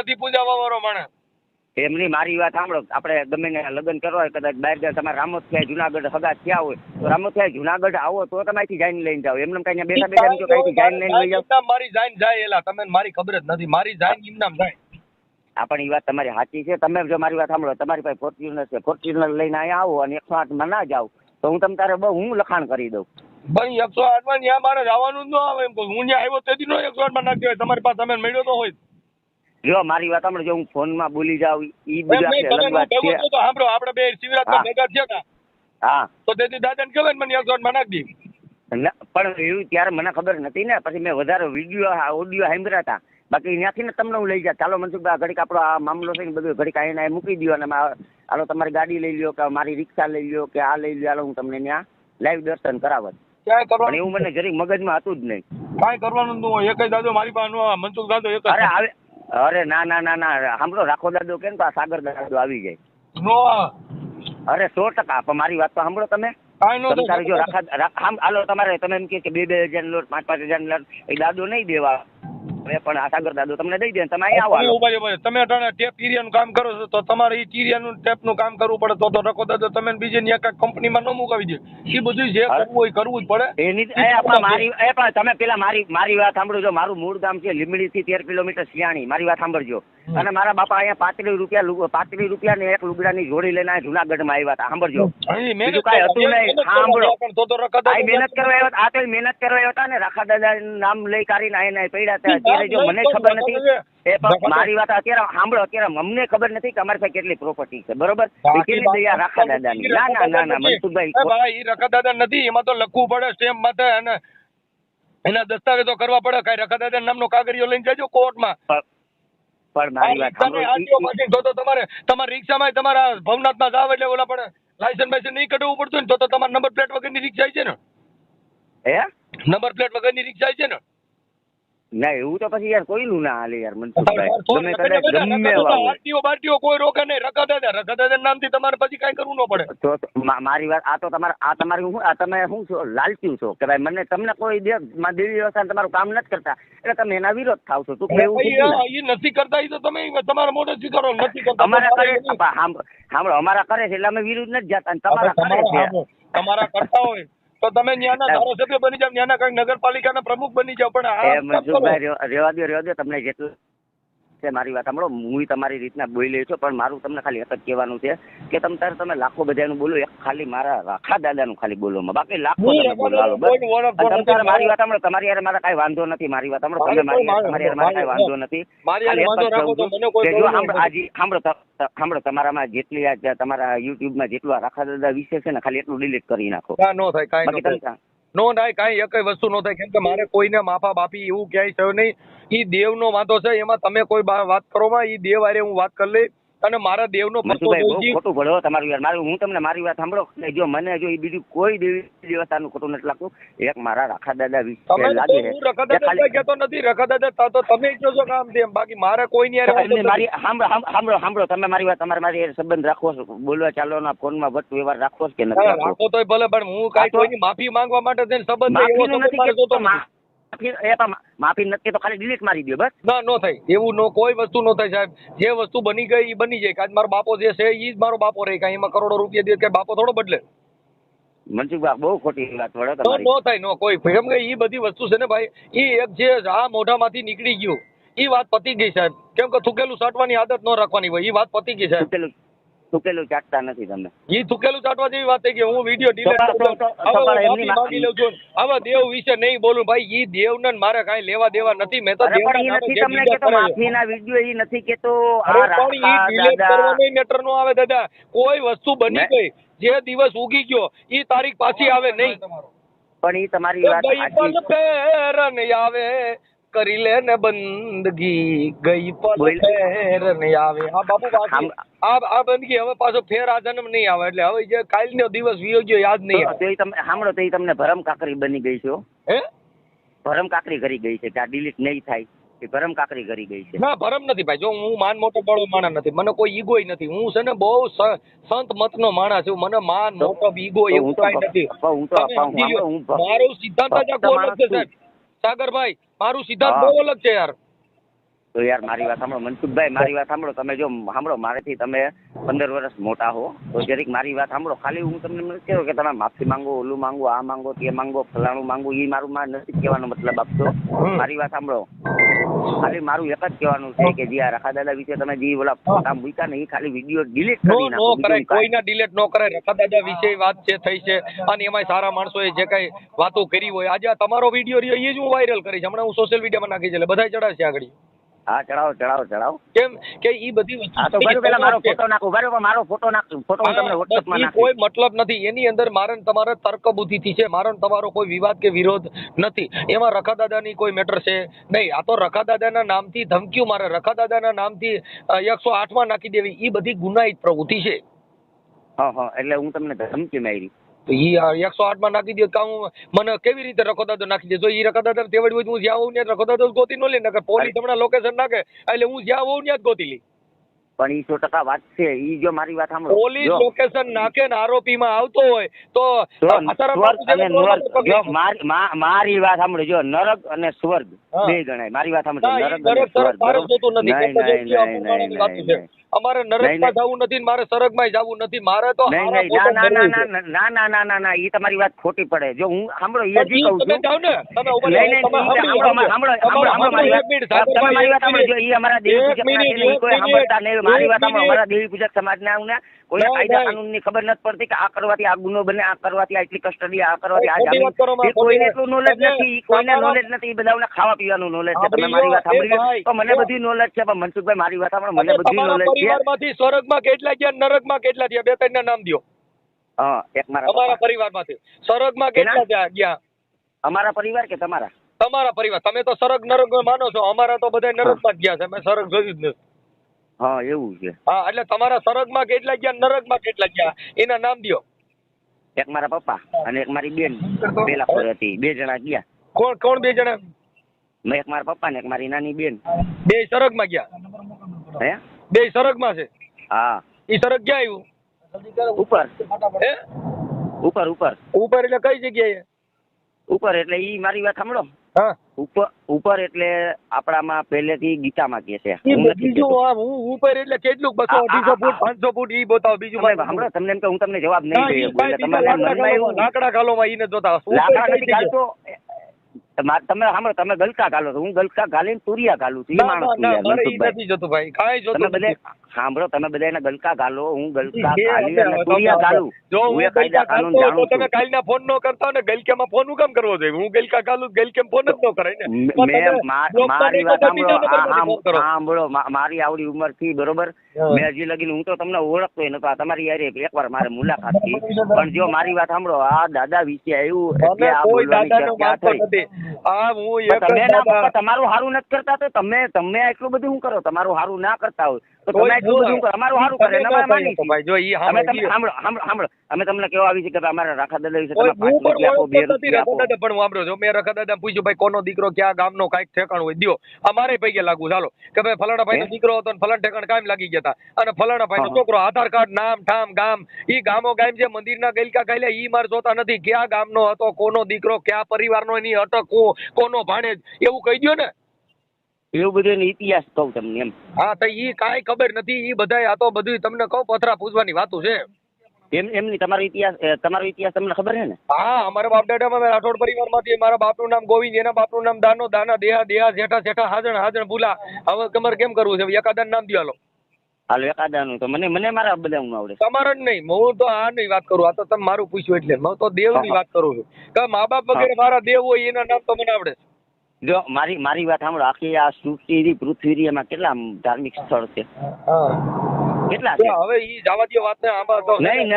નથી પૂજાવા વાળો માણસ. એમની મારી વાત સાંભળો, આપણે ગમે ને લગ્ન કરવા હોય કદાચ બહાર ગયા તમારે રામોથિયા જુનાગઢ સગા થયા હોય તો રામોથિયા જુનાગઢ આવો તો તમે અહીંથી જઈને લઈને જાઓ. એમને કઈ બેઠા કઈથી જઈને લઈને લઈ જાઓ. મારી જાઈન જાય એલા તમે મારી ખબર જ નથી. મારી જાઈન ઇમનામ જાય. આ પણ એ વાત તમારી સાચી છે. તમે જો મારી વાત સાંભળો, તમારી પાસે ફોર્ચ્યુનર છે, ફોર્ચ્યુનર લઈને અહીંયા આવો અને 108 માં ના જાઓ તો હું તમ તારે હું લખાણ કરી દઉં. ભાઈ 108 માં ત્યાં મારે જવાનું જ ન આવે એમ. હું ત્યાં આવ્યો તેથી નો 108 માં નાખી હોય. તમારી પાસે તમે મળ્યો તો હોય. જો મારી વાત સાંભળો, જો હું ફોન માં બોલી જાઉં ઈ બધું અલગ વાત છે. સાંભળો આપણે બે શિવરાત્રી ભેગા થયા હતા. હા તો તેથી દાદાને કહેવાય મને 108 માં નાખી દી. પણ એવું ત્યારે મને ખબર નથી ને, પછી મેં વધારે વિડીયો ઓડિયો સાંભળ્યા હતા. બાકી ત્યાંથી ને તમને હું લઈ જા. ચાલો મનસુખભાઈ ઘડીક આપણો આ મામલો છે ને બધું ઘડીક અહીંયા મૂકી દો અને હાલો તમારી ગાડી લઈ લ્યો કે મારી રિક્ષા લઈ લ્યો કે આ લઈ લ્યો, હાલો હું તમને ત્યાં લાઈવ દર્શન કરાવત. પણ એવું મને જરીક મગજમાં હતું જ નહીં. કાંઈ કરવાનું ન એક જ દાદો મારી પાસે મનસુખ દાદો એક. અરે ના સાંભળો, રાખો દાદો કે ને તો આ સાગર દાદો આવી જાય. નો આવે. અરે 100%. પણ મારી વાત તો સાંભળો તમે. કાંઈ નો તમે તારે જો થાય. હાલો તમારે તમે એમ કે 2,000 નોટ 5,000 નોટ એ દાદો નહીં દેવા હવે, પણ આ સાગર દાદો તમને દઈ દે તમે અહીંયા આવો હાલો. ઉભા રહ્યો. તમે અટાણે ટેપ ટીરિયાનું કામ કરો છો તો તમારે ઈ ટીરિયાનું ટેપનું કામ કરવું પડે તો રખો દાદો તમે બીજે ન્યા કાંઈક કંપનીમાં ન મુકાવી દે. એ બધું જે કરવું હોય કરવું જ પડે. એની પણ તમે પેલા મારી વાત સાંભળજો. મારું મૂળ ગામ છે લીમડી થી 13 કિલોમીટર સિયાણી. મારી વાત સાંભળજો. અને મારા બાપા અહીંયા 35 રૂપિયા ને એક લુગડાની જોડી લઈને જુનાગઢમાં આવ્યા હતા. સાંભળજો. બીજું કાંઈ હતું નહીં. સાંભળો મહેનત કરવા આવ્યા હતા. આ તો મહેનત કરવા આવ્યા હતા ને રાખા દાદા નામ લઈ કાઢીને આઈને પડ્યા હતા. અત્યારે જો મને ખબર નથી એ પણ મારી વાત અત્યારે સાંભળો. અત્યારે અમને ખબર નથી કે અમારી પાસે કેટલી પ્રોપર્ટી છે. બરોબર? કેટલી દયા રાખા દાદાની. ના મનસુખભાઈ એ રાખા દાદા નથી. એમાં તો લખવું પડે સ્ટેમ્પ માથે અને એના દસ્તાવેજો કરવા પડે. કઈ રાખા દાદા નામનો કાગળિયો લઈને જજો કોર્ટમાં. પણ મારી વાત સાંભળો. તો તમારે રિક્ષામાં તમારા ભવનાથમાં જાવ એટલે ઓલા પણ લાયસન્સ બાયસન્સ નહીં કઢાવવું પડતું ને તો તમારે નંબર પ્લેટ વગરની રિક્ષા છે ને. હે નંબર પ્લેટ વગરની રિક્ષા છે ને. ના એવું તો પછી યાર કોઈનું ના હાલે યાર મનસુખભાઈ. ગમે બાટીઓ કોઈ રોકે નહીં. રાખા દાદા નામથી તમારે પછી કઈ કરવું ન પડે. તો મારી વાત તમારી તમે શું છો લાલચી છો કે ભાઈ મને તમને કોઈ દેવી વ્યવસ્થા તમારું કામ નથી કરતા એટલે તમે એના વિરોધ થાવ છો. એ નથી કરતા એ તો તમે તમારા મોઢે સ્વીકારો નથી કરતા. અમારા કરે સાંભળો અમારા કરે છે એટલે અમે વિરુદ્ધ નથી જતા. તમારા કરે છે. તમારા કરતા હોય તો તમે ન્યાના ધારાસભ્ય બની જાવ, ન્યાના કઈ નગરપાલિકાના પ્રમુખ બની જાવ. પણ મનસુખભાઈ રેવા દો તમને જેટલું છે મારી વાત સાંભળો. હું તમારી રીતના બોલી છું પણ મારું તમને ખાલી એક જ કહેવાનું છે કે તમે લાખો બધાનું બોલો, એક ખાલી મારા રાખા દાદાનું ખાલી બોલો. બાકી લાખો તમે બોલવાલો બસ. મારી વાત સાંભળો. તમારી યાર મારા કઈ વાંધો નથી. મારી વાત સાંભળો. તમે તમારી યાર મારા કઈ વાંધો નથી. સાંભળો તમારામાં જેટલી તમારા યુટ્યુબમાં જેટલું રાખા દાદા વિશે છે ને ખાલી એટલું ડિલીટ કરી નાખો. નો થાય કાંઈ એક વસ્તુ નો થાય. કેમ કે મારે કોઈને માફા બાપી એવું ક્યાંય થયું નહીં. ઈ દેવ નો વાંધો છે. એમાં તમે કોઈ વાત કરો માં ઈ દેવ આરે હું વાત કરી લઈ અને મારા દેવ નો ખોટું ભળો તમારું યાર. મારું હું તમને મારી વાત સાંભળો. જો મને જો બીજું કોઈ દેવી દેવતાનું ખોટું નથી લાગતું. એક મારા રાખા દાદા વિશે લાગે છે. રાખા દાદા કહેતો નથી. રાખા દાદા તો તમે જ છો કામ તેમ. બાકી મારે કોઈ ની મારી સાંભળો તમે મારી વાત. તમારે મારી સંબંધ રાખવો છે. બોલવા ચાલવાના ફોનમાં વટ વ્યવહાર રાખવો છે કે નથી રાખો તોય ભલે. પણ હું કાંઈ કોઈની માફી માંગવા માટે સંબંધ માફી નથી તો ખાલી ડિલીટ મારી દો બસ. ના નો થાય એવું. કોઈ વસ્તુ નો થાય સાહેબ. જે વસ્તુ બની ગઈ એ બની જાય. આજ મારો બાપો જે છે એ જ મારો બાપો રહે. કાંઈ એમાં કરોડો રૂપિયા દે કે બાપો થોડો બદલે. મનસુખભાઈ બહુ ખોટી વાત વડે તમારી. નો થાય નો કોઈ. કેમ કે એ બધી વસ્તુ છે ને ભાઈ એ એક જે આ મોઢામાંથી નીકળી ગયું એ વાત પતી ગઈ સાહેબ. કેમ કે થૂકેલું ચાટવાની આદત ન રાખવાની હોય. એ વાત પતી ગઈ સાહેબ. થૂકેલું ચાટતા નથી તમે. એ થૂકેલું ચાટવા જેવી વાત થઈ ગઈ. હું વિડીયો ડિલીટ માંગી લઉં છું. હવે દેવ વિશે નહીં બોલું ભાઈ. ઈ દેવ ને મારે કાંઈ લેવા દેવા નથી. મેં તો માફીના વિડીયો એ નથી કેતો. મેટર નો આવે દાદા. કોઈ વસ્તુ બની ગઈ જે દિવસ ઉગી ગયો ઈ તારીખ પાછી આવે નહીં. પણ ઈ તમારી વાત ફેરન આવે કરી લે ને બંદગી ગઈ ફેરન આવે. આ બાપુ પાછી આ બંદગી હવે પાછો ફેર આ જન્મ નહીં આવે. એટલે હવે જે કાલનો દિવસ વિયો ગયો યાદ નહીં આવે. સાંભળો તો તમને ભરમ કાકરી બની ગઈ છે. હે ભરમ કાકરી કરી ગઈ છે કે આ ડિલીટ નહીં થાય. ભરમ કાકરી કરી ગઈ છે. ના ભરમ નથી ભાઈ. જો હું માન મોટો બળો માણસ નથી. મને કોઈ ઈગોય નથી. હું છે ને બહુ સંત મત નો માણસ છું. મને માન મોટો ઈગો એવું કઈ નથી. મારો સિદ્ધાંત જ આખો અલગ છે સાહેબ. સાગરભાઈ મારું સિદ્ધાંત બહુ અલગ છે યાર. તો યાર મારી વાત સાંભળો મનસુખભાઈ. મારી વાત સાંભળો. તમે જો સાંભળો મારેથી તમે 15 વર્ષ મોટા હો તો જરીક મારી વાત સાંભળો. ખાલી હું તમને નથી કહેતો કે તમે માફી માંગો, ઓલું માંગો, આ માંગો, તે માંગો, ફલાણું માંગો. એ મારું માં નથી કહેવાનો મતલબ આપતો. મારી વાત સાંભળો. ખાલી મારું એક જ કહેવાનું છે કે જે આ રાખા દાદા વિશે તમે જે ઓલા ફોટા મૂક્યા ને એ ખાલી વિડીયો ડિલીટ કરી નાખો. કોઈના ડિલીટ નો કરે. રાખા દાદા વિશે વાત છે થઈ છે અને એમાં સારા માણસોએ જે કઈ વાતો કરી હોય. આજે આ તમારો વિડીયો રહ્યો એ જ હું વાયરલ કરીશ. હમણાં હું સોશિયલ મીડિયામાં નાખી છે એટલે બધા ચડાવશે આગળ. હા ચડાવો. કેમ કે ઈ બધી વસ્તુ પેલા મારો ફોટો નાખો. બરાબર મારો ફોટો હું તમને WhatsAppમાં નાખીશ. કોઈ મતલબ નથી એની અંદર. મારે તમારે તર્ક બુદ્ધિથી છે. મારો તમારો કોઈ વિવાદ કે વિરોધ નથી. એમાં રખા દાદાની કોઈ મેટર છે નહીં. આ તો રખા દાદાના નામથી ધમકીઓ મારે રખા દાદાના નામથી 108 માં નાખી દેવી એ બધી ગુનાહિત પ્રવૃત્તિ છે. હા એટલે હું તમને ધમકી મારી તો ઈ 108 માં નાખી દે. હું મને કેવી રીતે રખો દાદો નાખી દે? જો ઈ રખો દાદા તેવડી હોય હું જ્યાં હોઉં ત્યાં રખો દાદો ગોતી ન લે. પોલીસ હમણાં લોકેશન નાખે એટલે હું જ્યાં હોઉં ત્યાં જ ગોતી લી. પણ ઈ 100% વાત છે. ઈ જો મારી વાત સાંભળો, પોલીસ જો લોકેશન નાખે ને આરોપીમાં આવતો હોય તો સ્વર્ગ અને નરક, જો મારી વાત સાંભળો, જો નરક અને સ્વર્ગ હા. બે ગણાય. મારી વાત સાંભળો, ના, ઈ નરક અને નરક સ્વર્ગ, તારે બરોબર? જોતું નથી. નહીં, ખોટા નહીં, જોશી નહીં, આપણું નહીં, વાતું છે. નહીં. અમારે નહીં, નરકમાં જવું નથી ને મારે સ્વર્ગમાં જવું નથી. મારે તો નહીં, હારા નહીં, ખોટા ના, ના, ભરવું છે. ના, ના, ના, ના, ના, ના, ઈ તમારી વાત ખોટી પડે. જો હું સાંભળો, ઈ પણ હજી ઈ કહું તમે છું. જાઓ ને, તમે ઉભા નહીં, રહો, નહીં, તમે ઈ સાંભળો, સાંભળો મારી વાત. એક મિનિટ, તમે સાગરભાઈ, મારી વાત એક સાંભળો. જો ઈ અમારા દેવી એક પૂજક ના મિનિટ, છે ને, ઈ કોઈ એક સાંભળતા નહીં. મિનિટ, મારી વાત એક સાંભળો, મિનિટ. અમારા દેવી પૂજક સમાજના આવું ને કોઈને નહીં, કાયદા નહીં. કાનૂનની ખબર નથી પડતી કે આ કરવાથી આ ગુનો બને, આ કરવાથી આટલી કસ્ટડી, આ કરવાથી આ ખોટી જામીન. વાત કરો માં, એ કોઈને ખોટી એટલું વાત. નોલેજ તમે નથી. ઈ કોઈને તમારા- નોલેજ નથી. ઈ બધાને ખાવા પીવાનું નોલેજ છે. તમે સાંભળી મારી લો, વાત સાંભળી એ ભાઈ, લો. તો મને બધી નોલેજ છે, પણ મનસુખભાઈ મારી વાત સાંભળો, મને બધી તમારા નોલેજ છે. પરિવારમાંથી સ્વર્ગમાં કેટલા ગયા, નરકમાં કેટલા થયા? બે ત્રણ ના નામ દ્યો. હા, એક મારા અમારા પપ્પા. પરિવારમાંથી સ્વર્ગમાં કેટલા ગયા? અમારા પરિવાર કે તમારા? તમારા પરિવાર. તમે તો સ્વર્ગ નરક માનો છો, અમારા તો બધા નરકમાં જ ગયા છે. મેં સ્વર્ગ જોયું જ નથી. હા, એવું છે. હા, એટલે તમારા સ્વર્ગમાં કેટલા ગયા, નરકમાં કેટલા ગયા, એના નામ દ્યો. એક મારા પપ્પા અને એક મારી બેન પેલા પર હતી. 2 જણા ગયા. કોણ કોણ 2 જણા? એક મારા પપ્પા ને એક મારી નાની બેન. 2 સ્વર્ગમાં ગયા. હે? 2 સ્વર્ગમાં છે. હા, ઈ સ્વર્ગ ક્યાં આવ્યું? ઉપર હે? ઉપર ઉપર ઉપર એટલે કઈ જગ્યાએ? ઉપર એટલે ઈ મારી વાત સાંભળો. હા, ઉપર એટલે આપણામાં પહેલેથી ગીતામાં કહે છે. ઈ હું નથી બીજું કહેતો. હું ઉપર એટલે કેટલું 200 250 ફૂટ 500 ફૂટ ઈ બતાવો. બીજું તમે સાંભળો, તમને એમ કે હું તમને જવાબ નહીં ના, દઈ ઈ શકું. ભાઈ એટલે બીજા તમારે મનમાં એવું લાકડા ગાલોમાં ઈને જોતા. ઉપર લાકડા કઈ નથી જગ્યાએ? ગાલતો. તમે સાંભળો, તમે ગલકા ગાલો છો, હું ગલકા ગાલીને તુરિયા ગાલું છું. ઈ ના, માણસ ના, છું ના, યાર, મારે ઈ મનસુખભાઈ. નથી જોતું ભાઈ, કાંઈ તમે જોતું બધે નથી. સાંભળો, તમે બધા એને ગલકા ગાલો, હું ગલકા એ ગાલી હવે અને તુરિયા ગાલું. જો હું હું એ કાયદા ગલકા કાનૂન ગાલતો જાણું તો તમે છું. કાલના ફોન નો કરતા ને ગલકામાં ફોન હું કામ કરવો જોઈએ? હું ગલકા ગાલું, ગલકેમ ફોન જ ન કરાય ને. મારી વાત સાંભળો, ફોન કરો. સાંભળો, મારી આવડી ઉંમર થી બરોબર, હા. મેં હજી લગીને હું તો તમને ઓળખતો નતો. આ તમારી યાર એકવાર મારે મુલાકાત થઈ. પણ જો મારી વાત સાંભળો, આ દાદા વિશે આવ્યું એટલે તમે આ કોઈ બોલવાની દાદાનો ચર્ચા માનતો થઈ. નથી. આ હું એક પણ જ તમે ના દાદા. તમારું સારું નથી કરતા તો તમે એટલું બધું શું કરો? તમારું સારું ના કરતા હોય તો કોઈ તમે એટલું બધું કરો. અમારું સારું કરે તમે અમે ન માની કહો તો ભાઈ, જો ઈ અમે સાંભળો, તમને સાંભળો અમે તમને કેવા આવી છે કે અમારા રાખા દાદા વિશે કોઈ તમે 5 હું પણ રૂપિયા આપો, 2 ઓળખતો નથી રૂપિયા રખા આપો. દાદા. પણ હું સાંભળો, જો મેં રખા દાદા પૂછ્યું ભાઈ કોનો દીકરો ક્યાં ગામનો કાંઈક ઠેકાણું હોય દ્યો. અમારે પૈકે લાગુ ચાલો કે ભાઈ ફલાણા ભાઈનો દીકરો હતો ને ફલાણા ઠેકાણ કાયમ લાગી ગયા હતા, અને ફલાણા ભાઈનો હા. છોકરો આધાર કાર્ડ નામ ઠામ ગામ ઈ ગામો ગામ જે મંદિરના ગલકા કાલ્યા ઈ માર જોતા નથી. ક્યાં ગામનો હતો, કોનો દીકરો, ક્યાં પરિવારનો, એની અટક કોનો ભાણેજ, એવું કહી દ્યો ને. એવું બધું એનો ઇતિહાસ કહું તમને એમ. હા, તો ઈ કાંઈ ખબર નથી. ઈ બધાય આ તો બધું તમને કહું પથરા પૂછવાની વાતું છે. એમની તમારો ઇતિહાસ તમને ખબર છે ને? હા, અમારા બાપ દાદામાં મેં રાઠોડ પરિવારમાંથી મારા બાપનું નામ ગોવિંદ, એના બાપનું નામ દાનો, દાના, દેહા, દેહા, જેઠા, જેઠા, હાજણ, હાજણ, ભૂલા. હવે તમારે કેમ કરવું છે? એકાદાનું નામ દ્યો હાલો. હાલો એકાદાનું તો મને મારા બધાનું આવડે. તમારે જ નહીં, હું તો આ નહીં વાત કરું. આ તો તમે મારું પૂછ્યું એટલે હું તો દેવની વાત કરું છું કે મા બાપ વગેરે મારા દેવ હોય એના નામ તો મને આવડે છે. જો મારી વાત સાંભળો, આખી આ સૃષ્ટિ પૃથ્વી એમાં કેટલા ધાર્મિક સ્થળ છે? કેટલા છે? હવે ઈ જવા દો વાત ને. આમાં તો નહીં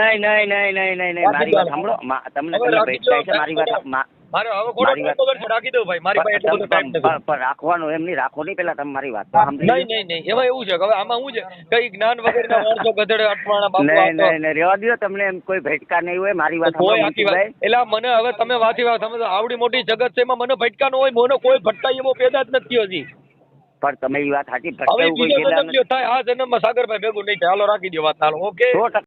મારી વાત સાંભળો. તમને ભેટતા છે મારી વાત. મારે હવે ખોટો રાખી દઉં ભાઈ, મારી પાસે એટલો બધો ટાઈમ નથી. પણ રાખવાનું એમ નહીં, રાખો નહીં પેલા તમે મારી વાત તો સાંભળી લો. નહીં એમાં એવું છે કે હવે આમાં શું છે કઈ જ્ઞાન વગરના માણસો ગધેડે અટવાણા બાપુ નહીં રેવા દો. તમને એમ કોઈ ભેટકા નહીં હોય. મારી વાત કોઈ સાંભળો આખી વાત મનસુખભાઈ. એટલે મને હવે તમે વાંચી વાત સમજો, આવડી મોટી જગત છે એમાં મને ભટકા નો હોય, મને કોઈ ભટકા એવો પેદા જ નથી હજી. પણ તમે એ વાત સાચી, હવે ભટકાવું કોઈ બીજો પેદા જન્મ થયો થાય આ જન્મમાં સાગરભાઈ ભેગું નહીં થાય. હાલો રાખી દો વાત. હાલો, ઓકે. 100%